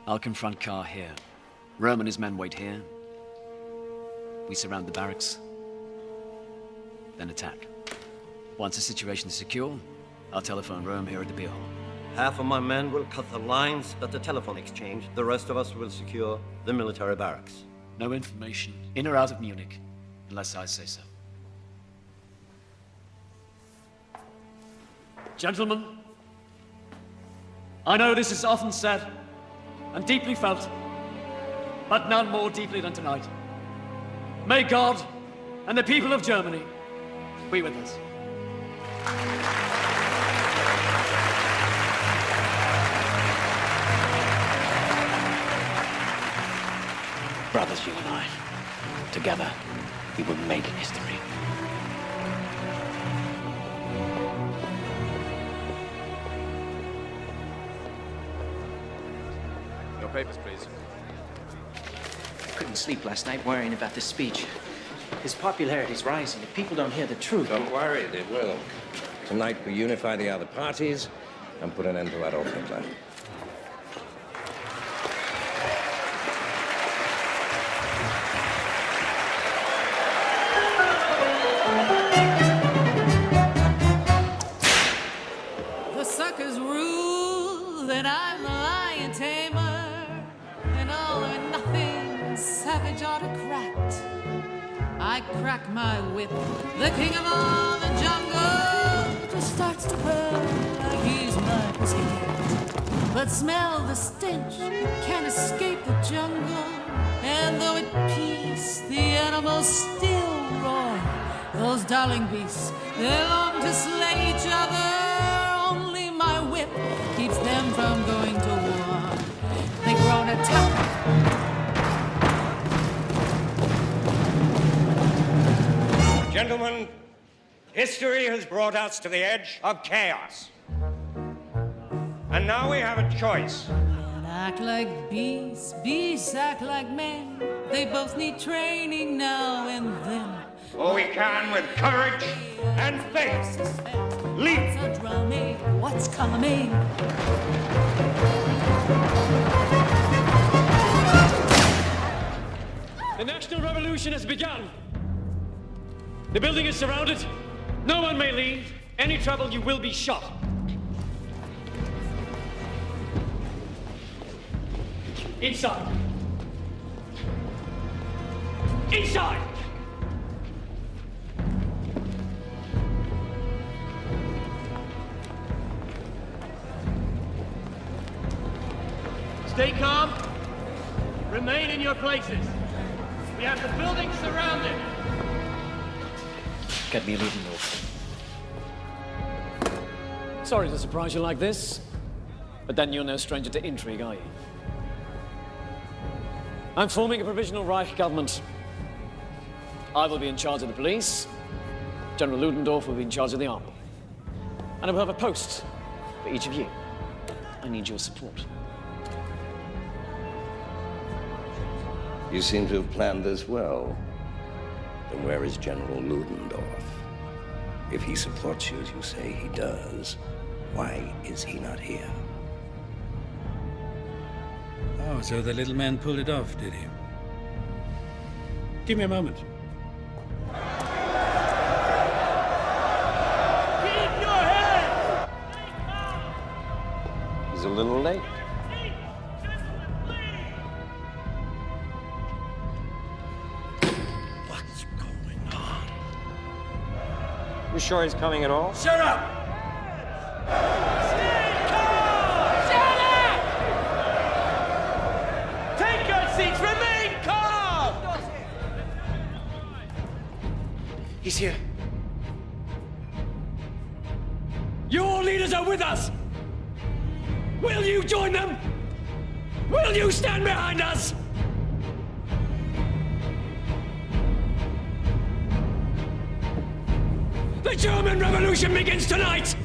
I'll confront Kahr here. Röhm and his men wait here. We surround the barracks, then attack. Once the situation is secure, I'll telephone Röhm here at the beer hall. Half of my men will cut the lines at the telephone exchange. The rest of us will secure the military barracks. No information, in or out of Munich, unless I say so. Gentlemen, I know this is often said and deeply felt, but none more deeply than tonight. May God and the people of Germany be with us. Brothers, you and I, together, we will make history. Your papers, please. I couldn't sleep last night worrying about this speech. His popularity's rising. If people don't hear the truth... Don't worry, they will. Tonight we unify the other parties and put an end to Adolf Hitler. The suckers rule, then I'm the lion tamer, an all or nothing savage autocrat. I crack my whip, the king of all the jungle just starts to burn like he's my pussycat. But smell the stench, can't escape the jungle, and though at peace, the animals still roar. Those darling beasts, they long to slay each other. Only my whip keeps them from going to war. They grow an attack. Gentlemen, history has brought us to the edge of chaos. And now we have a choice. Men act like beasts, beasts act like men. They both need training now and then. Or we can, with courage and faith, leap. What's a drumming? What's coming? The National Revolution has begun. The building is surrounded. No one may leave. Any trouble, you will be shot. Inside. Inside! Stay calm. Remain in your places. We have the building surrounded. Get me a leading off. Sorry to surprise you like this, but then you're no stranger to intrigue, are you? I'm forming a provisional Reich government. I will be in charge of the police. General Ludendorff will be in charge of the army. And I will have a post for each of you. I need your support. You seem to have planned this well. Then where is General Ludendorff? If he supports you as you say he does, why is he not here? Oh, so the little man pulled it off, did he? Give me a moment. Keep your head! He's a little late. What's going on? You sure he's coming at all? Shut up! Take your seats! Remain calm! He's here. Your leaders are with us! Will you join them? Will you stand behind us? The German Revolution begins tonight!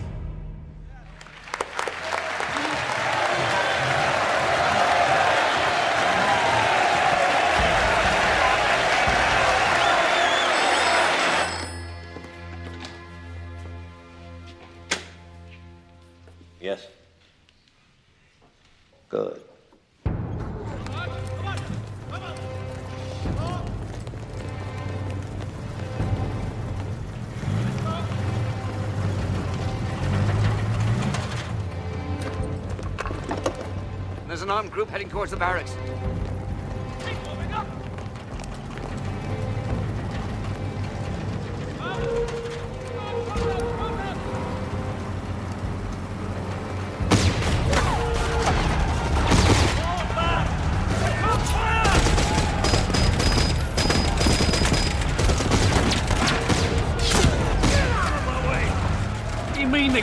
Yes. Good. There's an armed group heading towards the barracks.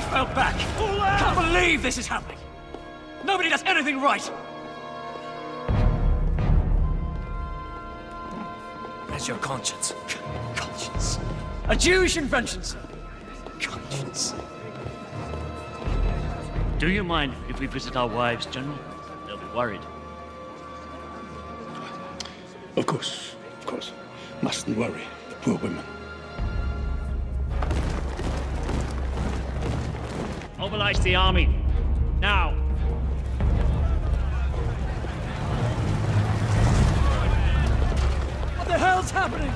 fell back. I can't believe this is happening. Nobody does anything right. Where's your conscience? Conscience. A Jewish invention, sir. Conscience. Do you mind if we visit our wives, General? They'll be worried. Of course, of course. Mustn't worry, the poor women. Mobilize the army. Now. What the hell's happening?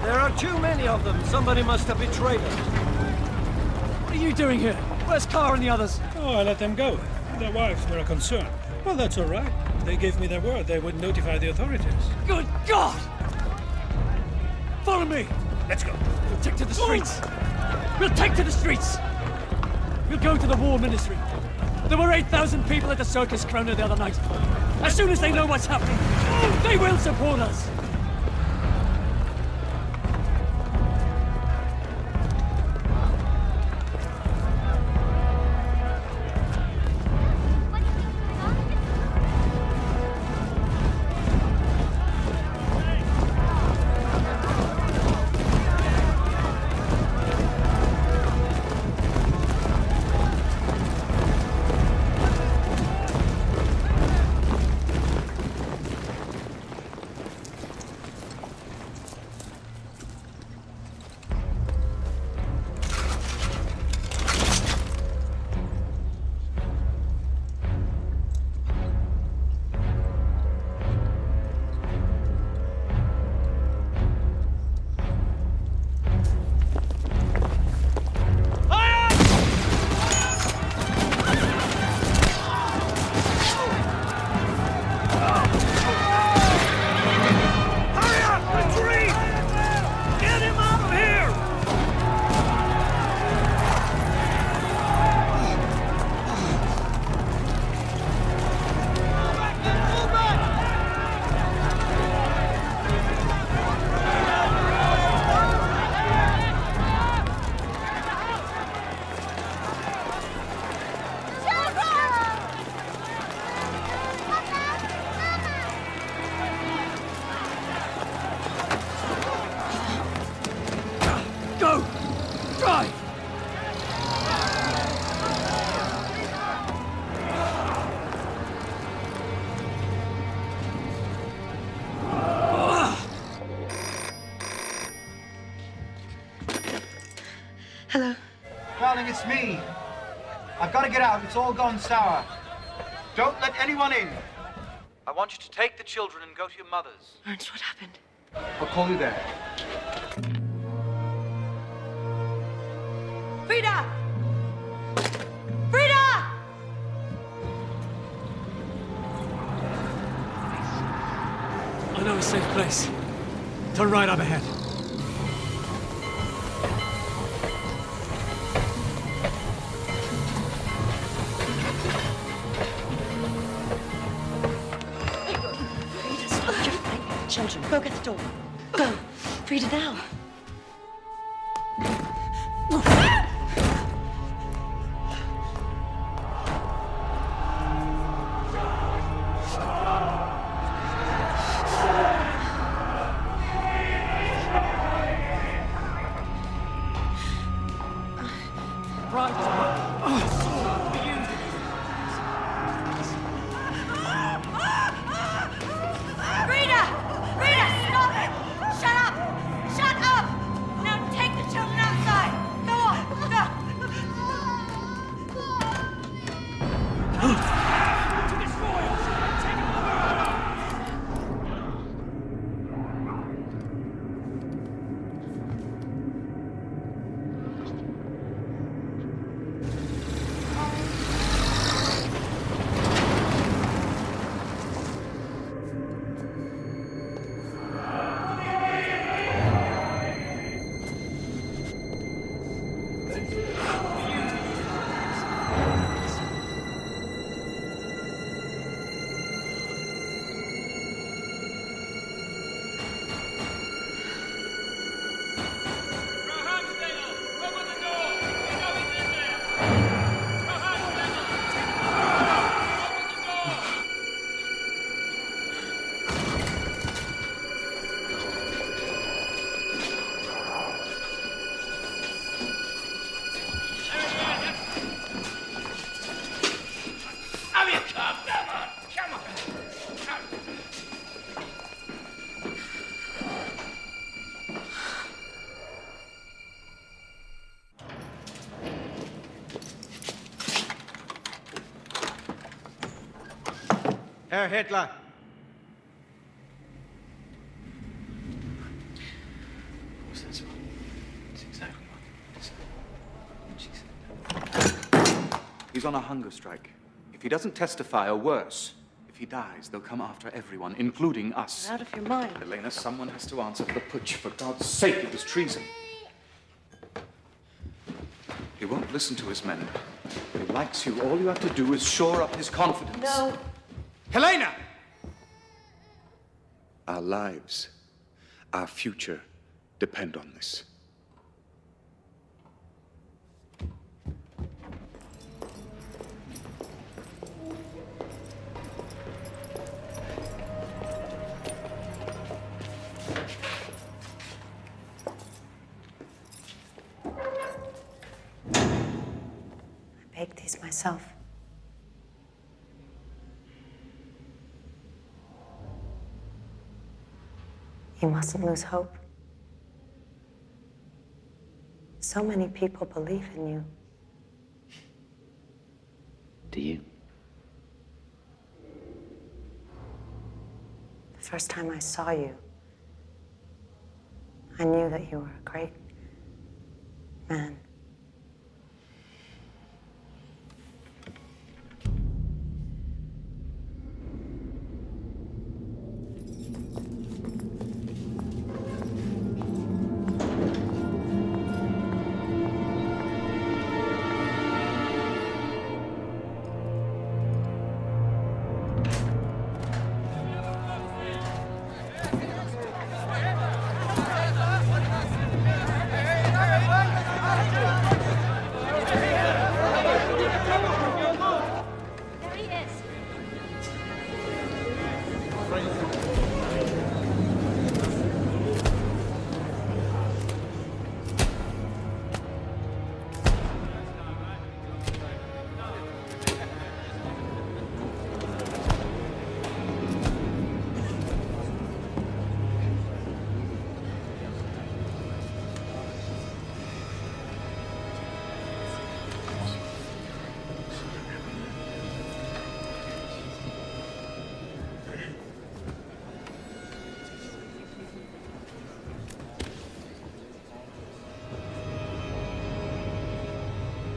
There are too many of them. Somebody must have betrayed us. What are you doing here? Where's Carr and the others? Oh, I let them go. Their wives were a concern. Well, that's all right. They gave me their word they would notify the authorities. Good God! Follow me! Let's go. We'll take to the streets! We'll take to the streets! We'll go to the war ministry. There were 8,000 people at the Circus Krona the other night. As soon as they know what's happening, they will support us! Hello. Darling, it's me. I've got to get out. It's all gone sour. Don't let anyone in. I want you to take the children and go to your mother's. Ernst, what happened? I'll call you there. Frida! Frida! I know a safe place. Turn right up ahead. Children, go get the door. Go. Frida, now. Frida! Frida, stop it! Shut up! Shut up! Herr Hitler. That's exactly what he's on a hunger strike. If he doesn't testify, or worse, if he dies, they'll come after everyone, including us. You're out of your mind. Helena, someone has to answer for the putsch. For God's sake, it was treason. He won't listen to his men. He likes you. All you have to do is shore up his confidence. No. Helena! Our lives, our future, depend on this. I baked these myself. You mustn't lose hope. So many people believe in you. Do you? The first time I saw you, I knew that you were a great man.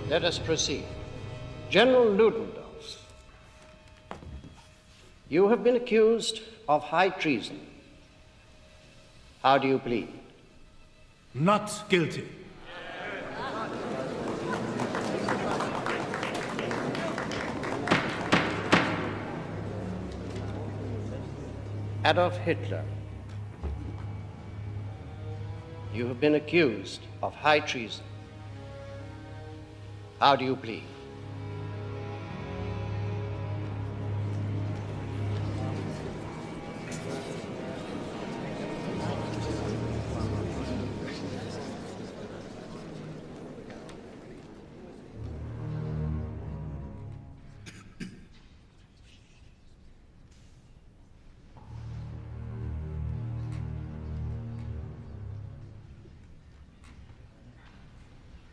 Let us proceed. General Ludendorff, you have been accused of high treason. How do you plead? Not guilty. Adolf Hitler, you have been accused of high treason. How do you plead?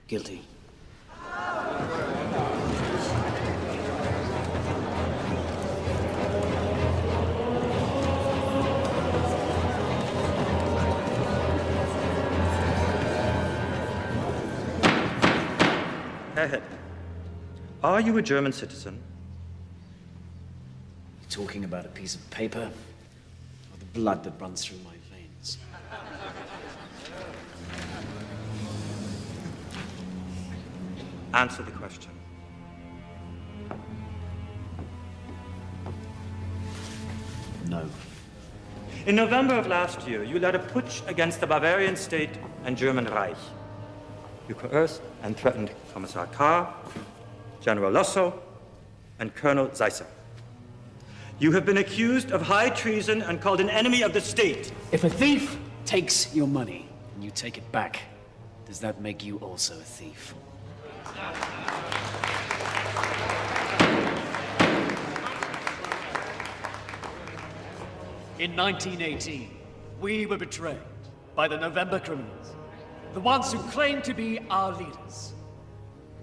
Guilty. Herr Hitler, are you a German citizen? You talking about a piece of paper or the blood that runs through my veins? Answer the question. No. In November of last year, you led a putsch against the Bavarian state and German Reich. You coerced and threatened Commissar Kahr, General Lossow, and Colonel Seisser. You have been accused of high treason and called an enemy of the state. If a thief takes your money and you take it back, does that make you also a thief? In 1918, we were betrayed by the November criminals, the ones who claimed to be our leaders.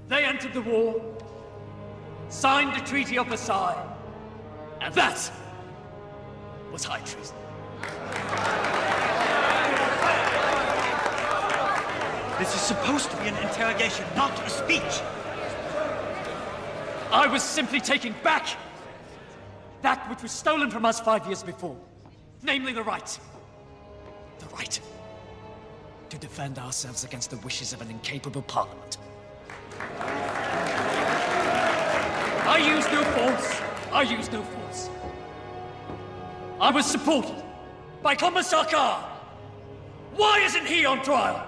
They entered the war, signed the Treaty of Versailles, and that was high treason. This is supposed to be an interrogation, not a speech. I was simply taking back that which was stolen from us 5 years before. Namely, the right to defend ourselves against the wishes of an incapable parliament. I used no force. I was supported by Commissar Carr. Why isn't he on trial?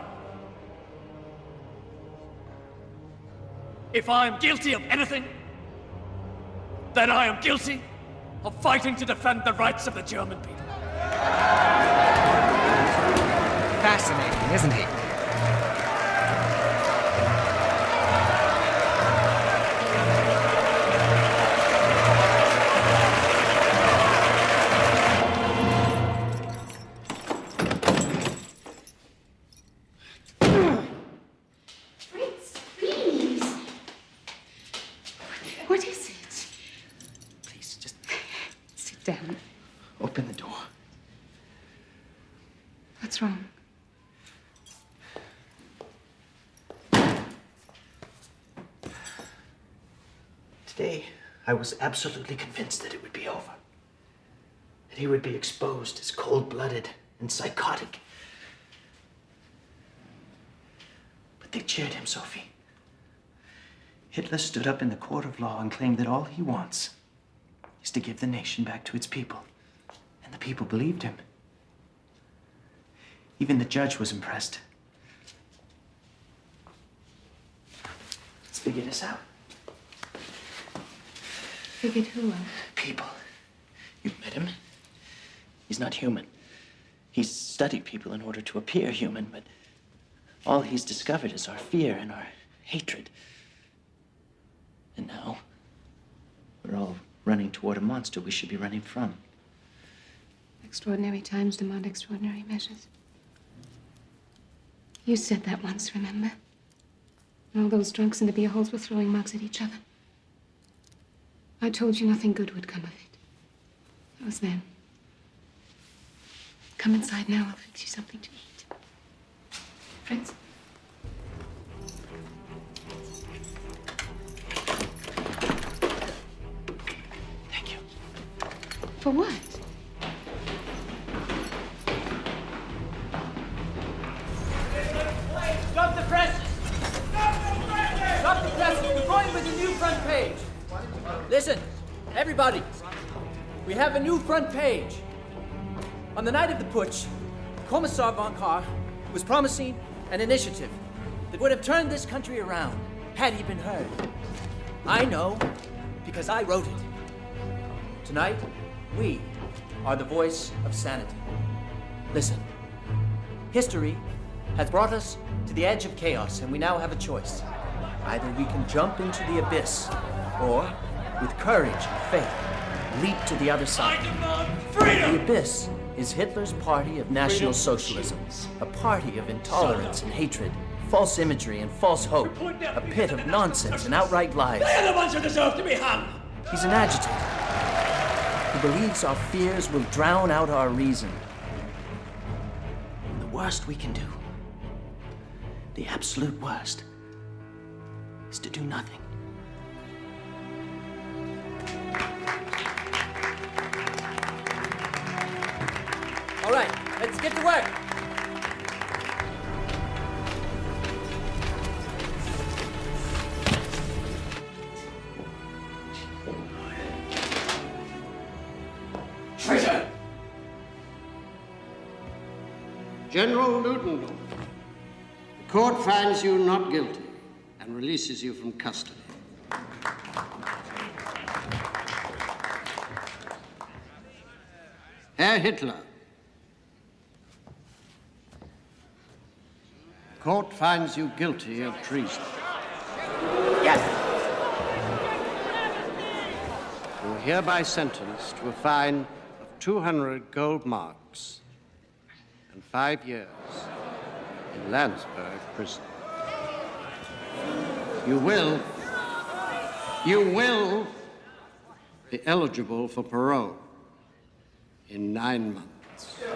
If I am guilty of anything, then I am guilty of fighting to defend the rights of the German people. Fascinating, isn't he? Fritz, please. What is it? Please, just Sit down. open the door. What's wrong? Today, I was absolutely convinced that it would be over. That he would be exposed as cold-blooded and psychotic. But they cheered him, Sophie. Hitler stood up in the court of law and claimed that all he wants is to give the nation back to its people. And the people believed him. Even the judge was impressed. Let's figure this out. Figured who out? People. You've met him. He's not human. He's studied people in order to appear human, but all he's discovered is our fear and our hatred. And now, we're all running toward a monster we should be running from. Extraordinary times demand extraordinary measures. You said that once, remember? And all those drunks in the beer halls were throwing mugs at each other. I told you nothing good would come of it. That was then. Come inside now, I'll fix you something to eat. Fritz? Thank you. For what? Stop the presses! Stop the presses! We're going with a new front page. Listen, everybody. We have a new front page. On the night of the putsch, Commissar von Kahr was promising an initiative that would have turned this country around had he been heard. I know because I wrote it. Tonight, we are the voice of sanity. Listen, history has brought us to the edge of chaos, and we now have a choice. Either we can jump into the abyss, or, with courage and faith, leap to the other side. I demand freedom! The abyss is Hitler's party of National Socialism, a party of intolerance and hatred, false imagery and false hope, a pit of nonsense and outright lies. They're the ones who deserve to be hung! He's an agitator who believes our fears will drown out our reason. And the worst we can do, the absolute worst, is to do nothing. All right, let's get to work. Traitor! General Ludendorff, the court finds you not guilty and releases you from custody. Herr Hitler, the court finds you guilty of treason. Yes! You are hereby sentenced to a fine of 200 gold marks and 5 years in Landsberg prison. You will be eligible for parole in 9 9 months.